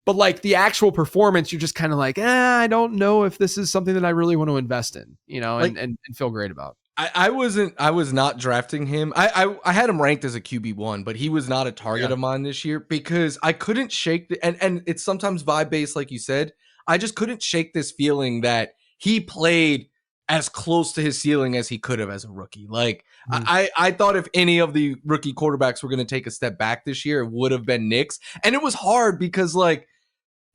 But like the actual performance, you're just kind of like, I don't know if this is something that I really want to invest in, and feel great about. I was not drafting him. I had him ranked as a QB1, but he was not a target of mine this year because I couldn't shake and it's sometimes vibe based, like you said. I just couldn't shake this feeling that he played as close to his ceiling as he could have as a rookie. Like I thought if any of the rookie quarterbacks were going to take a step back this year, it would have been Nix. And it was hard because like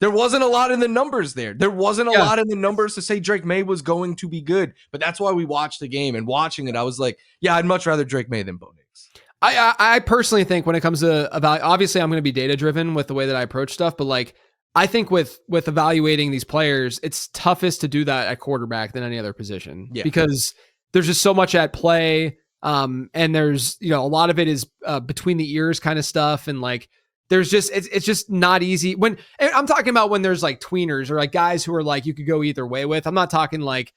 There wasn't a lot in the numbers there. There wasn't a lot in the numbers to say Drake May was going to be good. But that's why we watched the game. And watching it, I was like, yeah, I'd much rather Drake May than Bo Nix. I personally think when it comes to obviously I'm going to be data driven with the way that I approach stuff, but like I think with evaluating these players, it's toughest to do that at quarterback than any other position because there's just so much at play. And there's, a lot of it is between the ears kind of stuff. And like, there's just, it's just not easy when I'm talking about when there's like tweeners or like guys who are like, you could go either way with. I'm not talking like,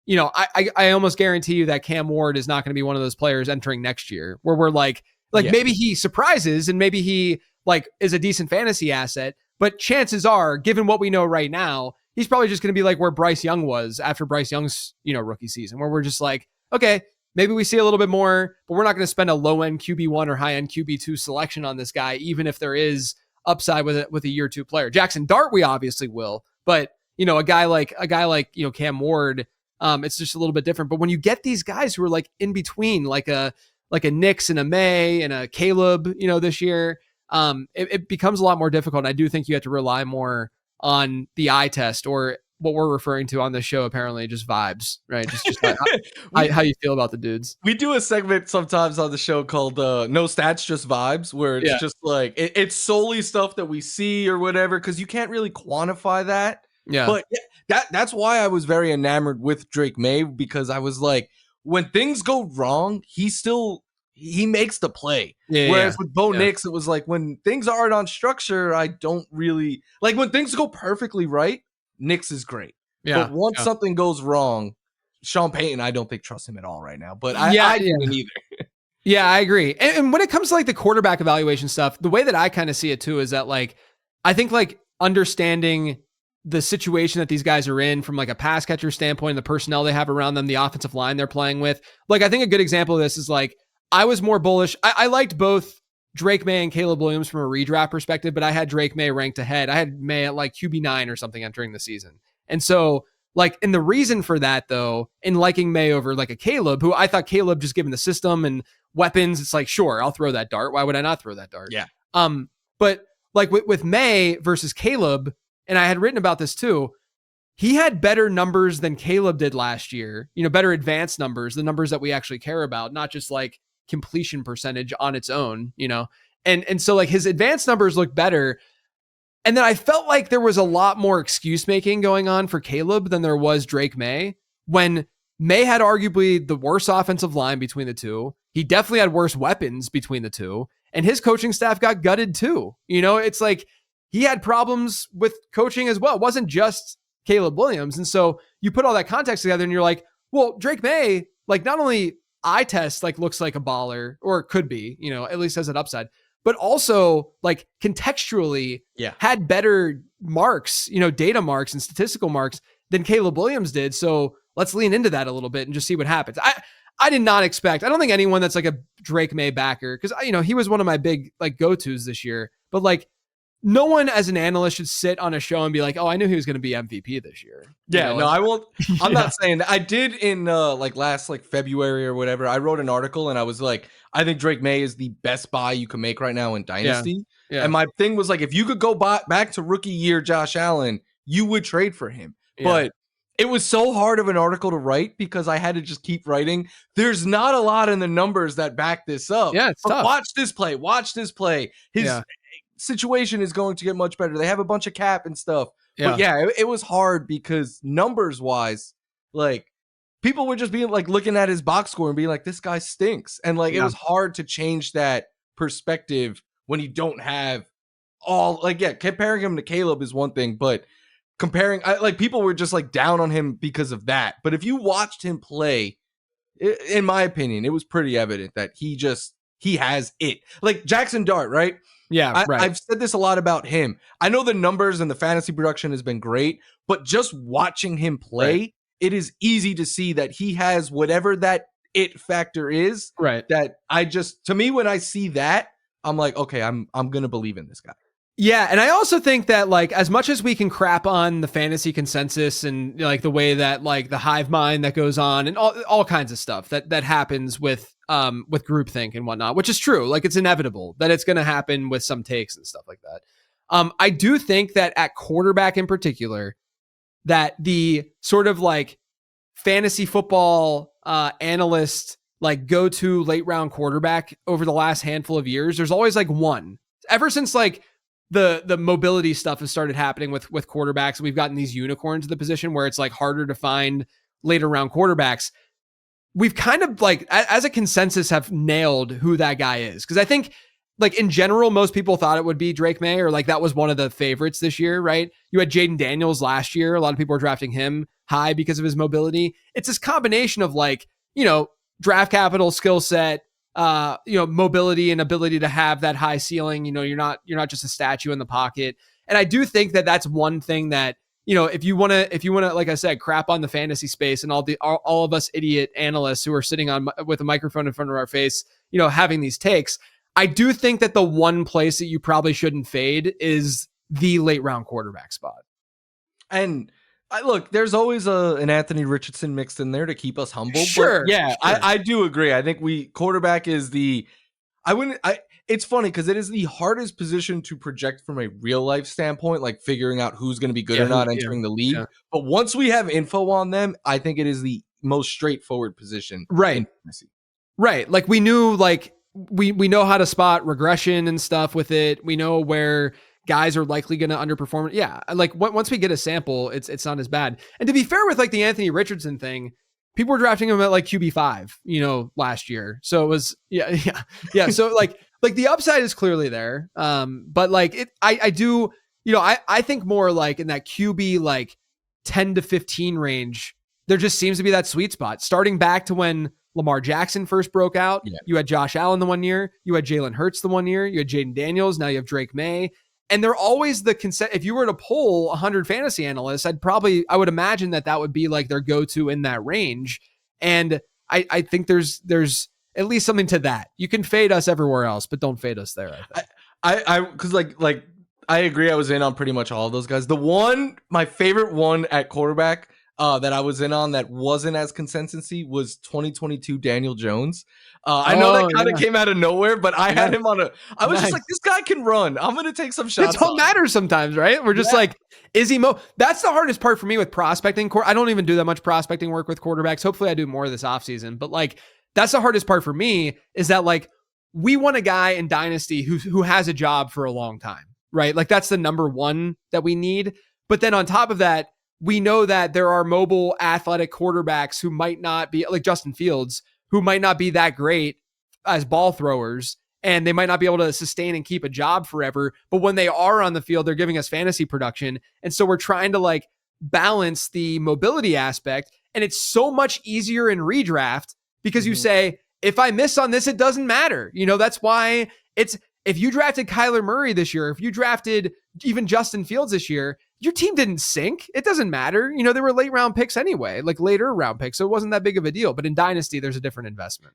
I almost guarantee you that Cam Ward is not going to be one of those players entering next year where we're like maybe he surprises and maybe he like is a decent fantasy asset, but chances are, given what we know right now, he's probably just going to be like where Bryce Young was after Bryce Young's, rookie season, where we're just like, okay, maybe we see a little bit more, but we're not going to spend a low end QB1 or high end QB2 selection on this guy, even if there is upside with a year 2 player. Jackson Dart, we obviously will, but a guy like Cam Ward, it's just a little bit different. But when you get these guys who are like in between, like a Nix and a May and a Caleb, this year, it becomes a lot more difficult. And I do think you have to rely more on the eye test or what we're referring to on this show, apparently just vibes, right? Just how you feel about the dudes. We do a segment sometimes on the show called No Stats, Just Vibes, where it's just like, it's solely stuff that we see or whatever, because you can't really quantify that. Yeah. But that's why I was very enamored with Drake May, because I was like, when things go wrong, he makes the play. Whereas with Bo Nix, it was like, when things aren't on structure, I don't really like. When things go perfectly right, Nix is great. But once something goes wrong, Sean Payton, I don't think trusts him at all right now. But I didn't either. Yeah, I agree. And when it comes to like the quarterback evaluation stuff, the way that I kind of see it too is that like, I think like understanding the situation that these guys are in from like a pass catcher standpoint, the personnel they have around them, the offensive line they're playing with. Like, I think a good example of this is like, I was more bullish. I liked both Drake May and Caleb Williams from a redraft perspective, but I had Drake May ranked ahead. I had May at like QB9 or something entering the season. And so like, and the reason for that though, in liking May over like a Caleb, who I thought Caleb, just given the system and weapons, it's like, sure, I'll throw that dart. Why would I not throw that dart? Yeah. But like with May versus Caleb, and I had written about this too, he had better numbers than Caleb did last year, better advanced numbers, the numbers that we actually care about, not just like completion percentage on its own, and so like his advanced numbers look better. And then I felt like there was a lot more excuse making going on for Caleb than there was Drake May, when May had arguably the worst offensive line between the two. He definitely had worse weapons between the two, and his coaching staff got gutted too. It's like he had problems with coaching as well. It wasn't just Caleb Williams. And so you put all that context together and you're like, well, Drake May, like not only eye test, like looks like a baller, or it could be, at least has an upside, but also like contextually had better marks, data marks and statistical marks than Caleb Williams did. So let's lean into that a little bit and just see what happens. I did not expect, I don't think anyone that's like a Drake May backer, because he was one of my big like go-tos this year, but like no one as an analyst should sit on a show and be like, oh, I knew he was going to be MVP this year. I won't. I'm not saying that. I did in like last like February or whatever. I wrote an article and I was like, I think Drake May is the best buy you can make right now in Dynasty. Yeah. And my thing was like, if you could go back to rookie year Josh Allen, you would trade for him. Yeah. But it was so hard of an article to write because I had to just keep writing. There's not a lot in the numbers that back this up. Yeah, it's tough. Watch this play. His situation is going to get much better. They have a bunch of cap and stuff. But it was hard because numbers wise, like people were just being like looking at his box score and being like, this guy stinks. And like, it was hard to change that perspective when you don't have all like, comparing him to Caleb is one thing, but comparing, like people were just like down on him because of that. But if you watched him play, in my opinion, it was pretty evident that he has it. Like Jackson Dart, right? Yeah, right. I've said this a lot about him. I know the numbers and the fantasy production has been great, but just watching him play, it is easy to see that he has whatever that it factor is. Right. That to me, when I see that, I'm like, okay, I'm going to believe in this guy. Yeah, and I also think that like as much as we can crap on the fantasy consensus and like the way that like the hive mind that goes on and all kinds of stuff that happens with groupthink and whatnot, which is true. Like it's inevitable that it's going to happen with some takes and stuff like that. I do think that at quarterback in particular, that the sort of like fantasy football analyst, like go to late round quarterback over the last handful of years, there's always like one. Ever since like the mobility stuff has started happening with quarterbacks, we've gotten these unicorns in the position where it's like harder to find later round quarterbacks. We've kind of like, as a consensus, have nailed who that guy is. Because I think, like in general, most people thought it would be Drake May, or like that was one of the favorites this year, right? You had Jaden Daniels last year. A lot of people were drafting him high because of his mobility. It's this combination of like, draft capital, skill set, mobility and ability to have that high ceiling. You're not just a statue in the pocket. And I do think that that's one thing that, if you want to, like I said, crap on the fantasy space and all of us idiot analysts who are sitting on with a microphone in front of our face, having these takes, I do think that the one place that you probably shouldn't fade is the late round quarterback spot. And look, there's always an Anthony Richardson mixed in there to keep us humble. Sure. But yeah, sure. I do agree. I think quarterback is it's funny because it is the hardest position to project from a real life standpoint, like figuring out who's going to be good or not entering the league. Yeah. But once we have info on them, I think it is the most straightforward position. Right. Right. Like we knew, like we know how to spot regression and stuff with it. We know where guys are likely going to underperform. Yeah. Like once we get a sample, it's not as bad. And to be fair with like the Anthony Richardson thing, people were drafting him at like QB5, last year. So it was, yeah. So like the upside is clearly there. But like I do, I think more like in that QB, like 10 to 15 range, there just seems to be that sweet spot starting back to when Lamar Jackson first broke out. Yeah. You had Josh Allen the one year, you had Jalen Hurts the one year, you had Jaden Daniels. Now you have Drake May. And they're always the consent. If you were to poll 100 fantasy analysts, I would imagine that would be like their go-to in that range. And I think there's at least something to that. You can fade us everywhere else, but don't fade us there. I because like I agree. I was in on pretty much all of those guys. My favorite one at quarterback that I was in on that wasn't as consistency was 2022 Daniel Jones. I know that kind of came out of nowhere, but I had him on I was just like, this guy can run. I'm going to take some shots. That's what matters sometimes, right? We're just like, is he that's the hardest part for me with prospecting. I don't even do that much prospecting work with quarterbacks. Hopefully I do more this offseason, but like, that's the hardest part for me is that like, we want a guy in Dynasty who has a job for a long time, right? Like that's the number one that we need. But then on top of that, we know that there are mobile athletic quarterbacks who might not be like Justin Fields, who might not be that great as ball throwers, and they might not be able to sustain and keep a job forever. But when they are on the field, they're giving us fantasy production. And so we're trying to like balance the mobility aspect. And it's so much easier in redraft because you say, if I miss on this, it doesn't matter. That's why if you drafted Kyler Murray this year, if you drafted even Justin Fields this year, your team didn't sink. It doesn't matter. They were late round picks anyway, like later round picks. So it wasn't that big of a deal. But in Dynasty, there's a different investment.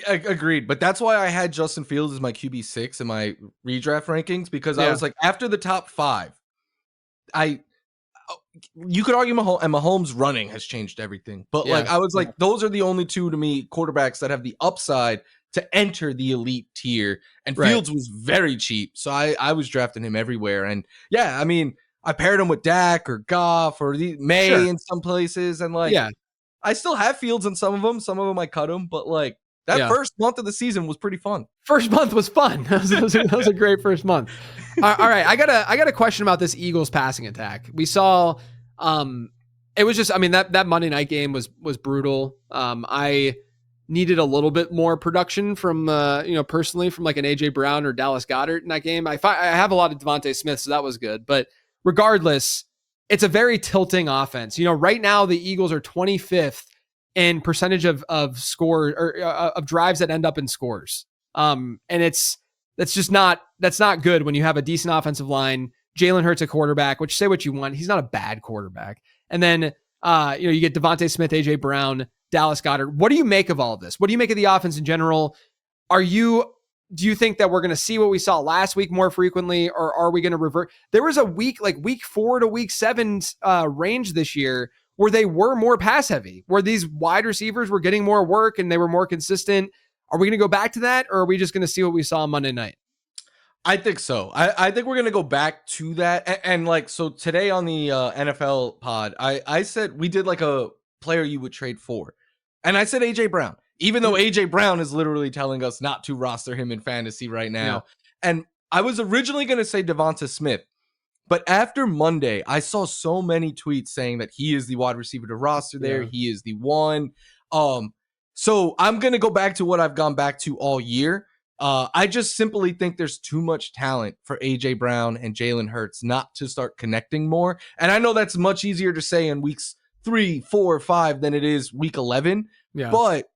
Agreed. But that's why I had Justin Fields as my QB6 in my redraft rankings, because I was like, after the top 5, you could argue Mahomes running has changed everything. But like, I was like, those are the only two to me quarterbacks that have the upside to enter the elite tier. And Fields was very cheap. So I was drafting him everywhere. And yeah, I mean, I paired him with Dak or Goff or May in some places. And like, I still have Fields in some of them. Some of them I cut him. But like that first month of the season was pretty fun. First month was fun. That was a great first month. All right. I got a question about this Eagles passing attack. We saw, it was just, I mean, that Monday night game was brutal. I needed a little bit more production from, personally from like an AJ Brown or Dallas Goedert in that game. I have a lot of Devontae Smith, so that was good. But regardless, it's a very tilting offense. Right now the Eagles are 25th in percentage of score or of drives that end up in scores. And that's not good when you have a decent offensive line, Jalen Hurts a quarterback, which say what you want, he's not a bad quarterback. And then you get Devontae Smith, AJ Brown, Dallas Goedert. What do you make of all of this? What do you make of the offense in general? Do you think that we're going to see what we saw last week more frequently, or are we going to revert? There was a week 4 to week 7 range this year where they were more pass heavy, where these wide receivers were getting more work and they were more consistent. Are we going to go back to that, or are we just going to see what we saw on Monday night? I think so. I think we're gonna go back to that. And like, so today on the NFL pod, I said we did like a player you would trade for, and I said AJ Brown, even though AJ Brown is literally telling us not to roster him in fantasy right now. Yeah. And I was originally gonna say Devonta Smith, but after Monday, I saw so many tweets saying that he is the wide receiver to roster there. Yeah. He is the one. So I'm gonna go back to what I've gone back to all year. I just simply think there's too much talent for AJ Brown and Jalen Hurts not to start connecting more. And I know that's much easier to say in weeks 3, 4, 5 than it is week 11. Yeah. But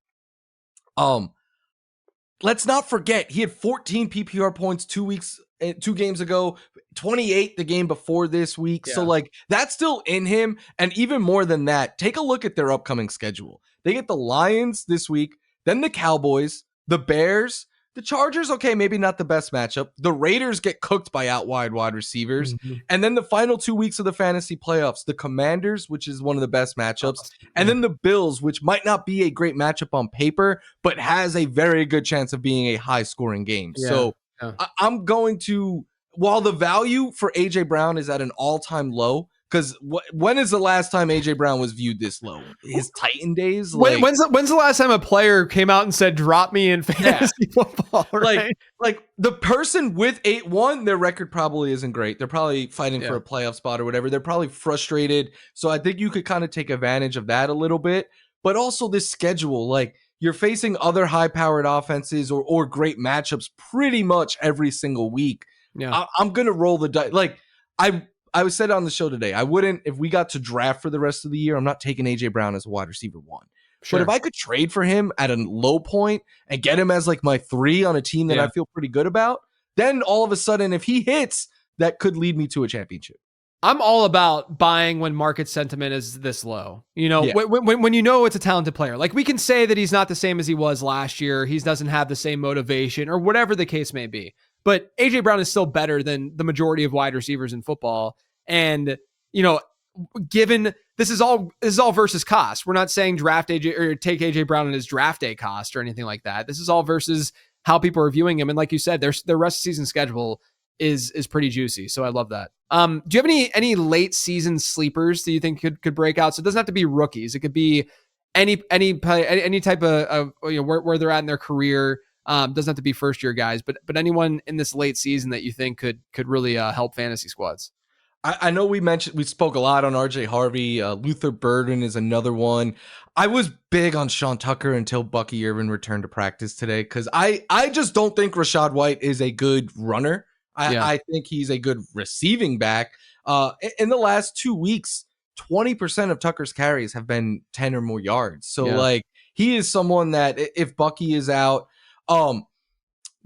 let's not forget he had 14 PPR points 2 games ago, 28 the game before this week. Yeah. So like that's still in him. And even more than that, take a look at their upcoming schedule. They get the Lions this week, then the Cowboys, the Bears, the Chargers, okay, maybe not the best matchup. The Raiders get cooked by out wide receivers. Mm-hmm. And then the final 2 weeks of the fantasy playoffs, the Commanders, which is one of the best matchups, and then the Bills, which might not be a great matchup on paper, but has a very good chance of being a high-scoring game. Yeah. So I'm going to, while the value for AJ Brown is at an all-time low, because when is the last time AJ Brown was viewed this low? His Titan days? Like, when's the last time a player came out and said, drop me in fantasy football? Right? Like the person with 8-1, their record probably isn't great. They're probably fighting for a playoff spot or whatever. They're probably frustrated. So I think you could kind of take advantage of that a little bit. But also this schedule, like you're facing other high-powered offenses or great matchups pretty much every single week. Yeah. I'm going to roll the dice. Like I said on the show today, I wouldn't, if we got to draft for the rest of the year, I'm not taking AJ Brown as a wide receiver 1. Sure. But if I could trade for him at a low point and get him as like my 3 on a team that I feel pretty good about, then all of a sudden, if he hits, that could lead me to a championship. I'm all about buying when market sentiment is this low. You know, when you know it's a talented player. Like we can say that he's not the same as he was last year. He doesn't have the same motivation or whatever the case may be. But AJ Brown is still better than the majority of wide receivers in football. And, you know, given this is all versus cost. We're not saying draft AJ or take AJ Brown in his draft day cost or anything like that. This is all versus how people are viewing him. And like you said, their rest of season schedule is pretty juicy. So I love that. Do you have any late season sleepers that you think could break out? So it doesn't have to be rookies. It could be any type of you know, where they're at in their career. Doesn't have to be first year guys, but anyone in this late season that you think could really help fantasy squads. I know we spoke a lot on RJ Harvey. Luther Burden is another one. I was big on Sean Tucker until Bucky Irvin returned to practice today because I just don't think Rachaad White is a good runner. I think he's a good receiving back. In the last 2 weeks, 20% of Tucker's carries have been 10 or more yards. So like he is someone that if Bucky is out,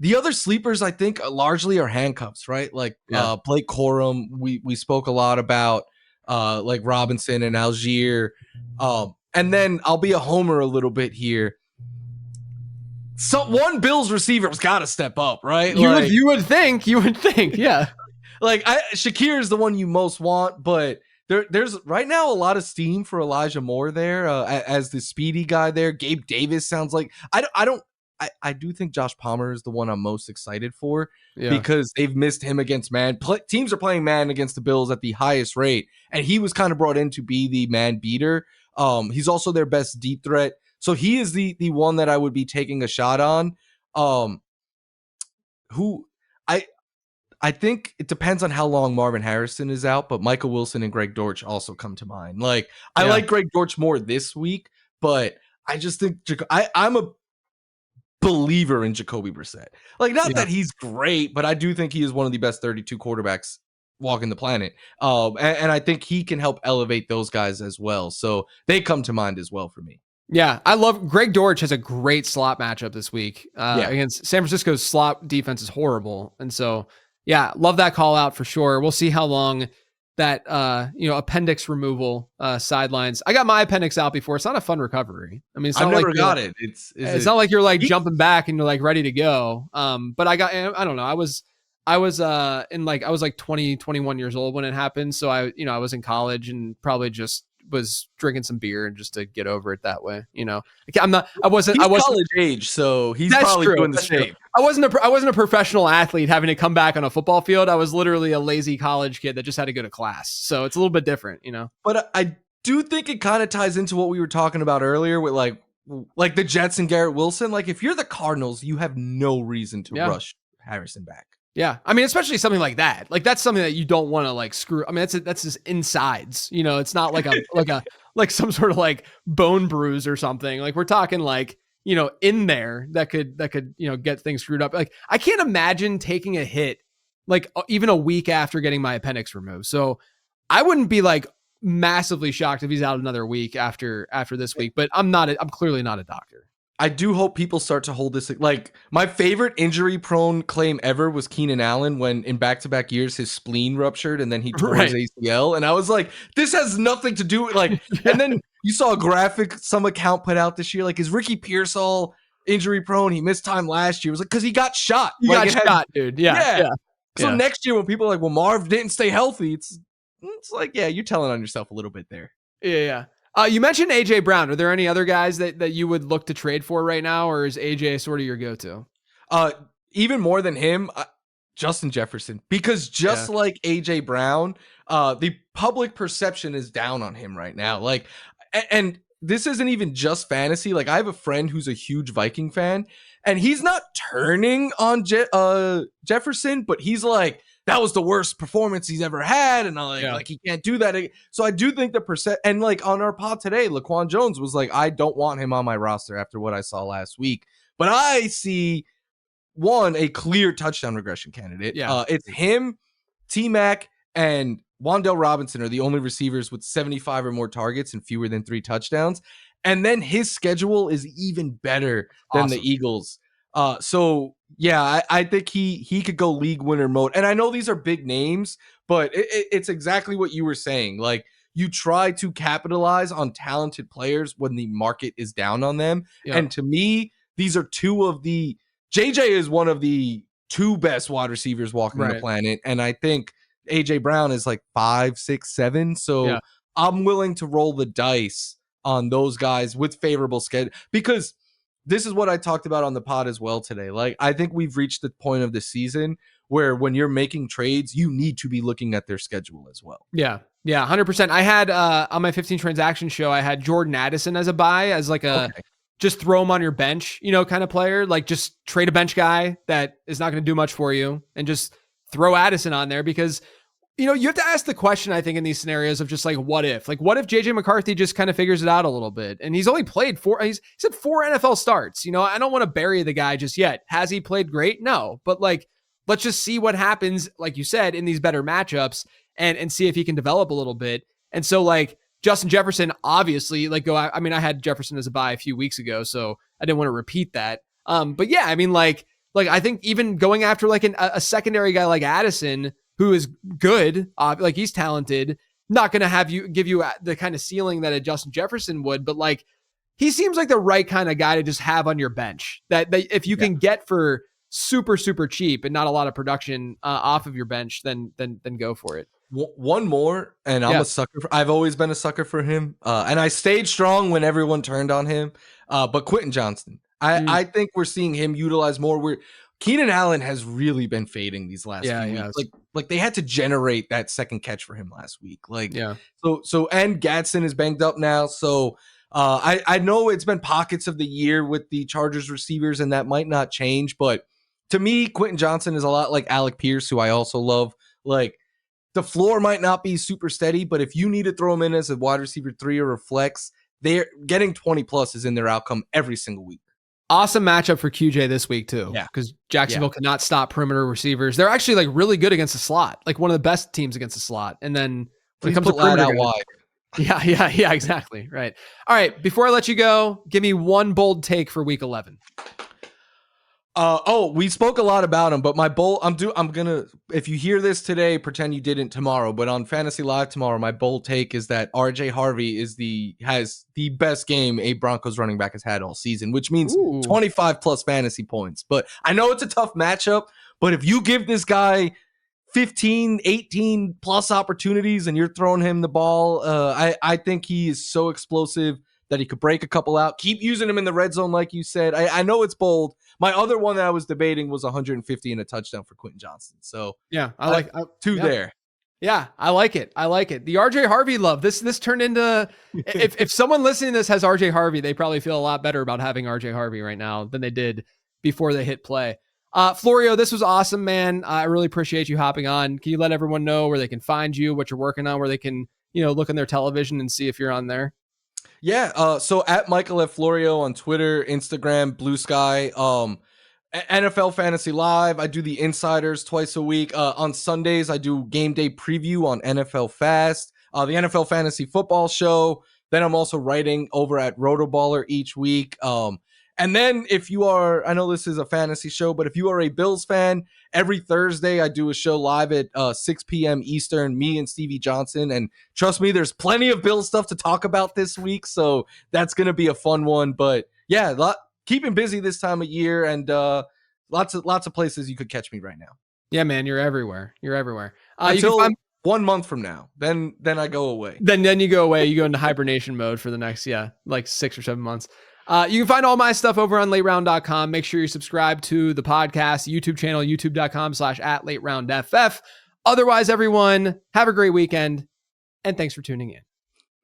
the other sleepers, I think, largely are handcuffs, right? Like Blake Corum, we spoke a lot about, like Robinson and Algier. And then I'll be a homer a little bit here. So one Bills receiver's got to step up, right? You would think, yeah. Like Shakir is the one you most want, but there's right now a lot of steam for Elijah Moore there as the speedy guy there. Gabe Davis sounds like I do think Josh Palmer is the one I'm most excited for because they've missed him against man. Teams are playing man against the Bills at the highest rate, and he was kind of brought in to be the man beater. He's also their best deep threat, so he is the one that I would be taking a shot on. Who I think it depends on how long Marvin Harrison is out, but Michael Wilson and Greg Dortch also come to mind. Like I like Greg Dortch more this week, but I just think I'm a believer in Jacoby Brissett. Like, not that he's great, but I do think he is one of the best 32 quarterbacks walking the planet. And I think he can help elevate those guys as well. So they come to mind as well for me. Yeah, I love Greg Dortch has a great slot matchup this week against San Francisco's slot defense is horrible. And so, love that call out for sure. We'll see how long that appendix removal sidelines. I got my appendix out before. It's not a fun recovery. I mean, I've never got it. It's not like you're like jumping back and you're like ready to go. But I don't know. I was like 20, 21 years old when it happened. So I was in college and probably just was drinking some beer and just to get over it that way. I wasn't college age, so he's probably doing the same. I wasn't a professional athlete having to come back on a football field. I was literally a lazy college kid that just had to go to class. So it's a little bit different, But I do think it kind of ties into what we were talking about earlier with like the Jets and Garrett Wilson. Like if you're the Cardinals, you have no reason to rush Harrison back. Yeah. I mean, especially something like that. Like that's something that you don't want to like screw. I mean, that's just insides, it's not like like some sort of like bone bruise or something. Like we're talking like, in there that could, get things screwed up. Like I can't imagine taking a hit like even a week after getting my appendix removed. So I wouldn't be like massively shocked if he's out another week after this week, but I'm clearly not a doctor. I do hope people start to hold this. Like my favorite injury prone claim ever was Keenan Allen when in back-to-back years, his spleen ruptured and then he tore his ACL. And I was like, this has nothing to do with like, and then you saw a graphic some account put out this year. Like is Ricky Pearsall injury prone? He missed time last year. It was like, cause he got shot. Dude. Yeah. So next year when people are like, well, Marv didn't stay healthy. It's like, yeah, you're telling on yourself a little bit there. Yeah. You mentioned AJ Brown. Are there any other guys that you would look to trade for right now, or is AJ sort of your go-to? Even more than him, Justin Jefferson, because like AJ Brown, the public perception is down on him right now. Like, and this isn't even just fantasy. Like I have a friend who's a huge Viking fan and he's not turning on Jefferson, but he's like, that was the worst performance he's ever had. And like he can't do that. So I do think the percent, and like on our pod today, Laquan Jones was like, I don't want him on my roster after what I saw last week, but I see a clear touchdown regression candidate. It's him, T-Mac, and Wan'Dale Robinson are the only receivers with 75 or more targets and fewer than 3 touchdowns. And then his schedule is even better than the Eagles. So yeah, I think he could go league winner mode. And I know these are big names, but it's exactly what you were saying. Like you try to capitalize on talented players when the market is down on them. Yeah. And to me, these are JJ is one of the 2 best wide receivers walking the planet. And I think AJ Brown is like 5, 6, 7. So I'm willing to roll the dice on those guys with favorable schedule, because this is what I talked about on the pod as well today. Like, I think we've reached the point of the season where when you're making trades, you need to be looking at their schedule as well. Yeah. Yeah. 100%. I had, on my 15 transaction show, I had Jordan Addison as a buy, as like just throw him on your bench, kind of player, like just trade a bench guy that is not going to do much for you and just throw Addison on there because, you have to ask the question, I think, in these scenarios of just like, what if JJ McCarthy just kind of figures it out a little bit? And he's only played 4 NFL starts. I don't want to bury the guy just yet. Has he played great? No, but like, let's just see what happens, like you said, in these better matchups and see if he can develop a little bit. And so like Justin Jefferson, obviously I had Jefferson as a buy a few weeks ago, so I didn't want to repeat that. But yeah, I mean, like I think even going after like a secondary guy like Addison, who is good, like he's talented, not going to give you the kind of ceiling that a Justin Jefferson would, but like he seems like the right kind of guy to just have on your bench that if you can get for super, super cheap and not a lot of production off of your bench, then go for it. One more, and I'm a sucker. I've always been a sucker for him, and I stayed strong when everyone turned on him. But Quentin Johnston, I think we're seeing him utilized more. Keenan Allen has really been fading these last few weeks. Like they had to generate that second catch for him last week. So and Gadsden is banged up now. So I know it's been pockets of the year with the Chargers receivers, and that might not change. But to me, Quentin Johnston is a lot like Alec Pierce, who I also love. Like the floor might not be super steady, but if you need to throw him in as a wide receiver 3 or a flex, they're getting 20 plus is in their outcome every single week. Awesome matchup for QJ this week too. Yeah. Because Jacksonville cannot stop perimeter receivers. They're actually like really good against the slot, like one of the best teams against the slot. And then when it comes to perimeter out wide. Yeah, exactly. Right. All right. Before I let you go, give me one bold take for week 11. We spoke a lot about him, but my bold, I'm gonna, if you hear this today, pretend you didn't tomorrow, but on Fantasy Live tomorrow, my bold take is that RJ Harvey has the best game a Broncos running back has had all season, which means 25 plus fantasy points. But I know it's a tough matchup, but if you give this guy 15, 18 plus opportunities and you're throwing him the ball. I think he is so explosive that he could break a couple out. Keep using him in the red zone, like you said. I know it's bold. My other one that I was debating was 150 and a touchdown for Quentin Johnston. So yeah, I like two there. Yeah, I like it. I like it. The RJ Harvey love. This turned into if someone listening to this has RJ Harvey, they probably feel a lot better about having RJ Harvey right now than they did before they hit play. Florio, this was awesome, man. I really appreciate you hopping on. Can you let everyone know where they can find you, what you're working on, where they can, look on their television and see if you're on there? Yeah. So at Michael F. Florio on Twitter, Instagram, Bluesky, NFL Fantasy Live. I do the Insiders twice a week. On Sundays, I do Game Day Preview on NFL Fast, the NFL Fantasy Football Show. Then I'm also writing over at Rotoballer each week. And then if you are, I know this is a fantasy show, but if you are a Bills fan, every Thursday I do a show live at 6 p.m. Eastern, me and Stevie Johnson. And trust me, there's plenty of Bills stuff to talk about this week. So that's going to be a fun one. But yeah, keeping busy this time of year and lots of places you could catch me right now. Yeah, man, you're everywhere. You're everywhere. Until 1 month from now. Then I go away. Then you go away. You go into hibernation mode for the next, 6 or 7 months. You can find all my stuff over on lateround.com. Make sure you subscribe to the podcast, YouTube channel, youtube.com/@lateroundff. Otherwise, everyone, have a great weekend, and thanks for tuning in.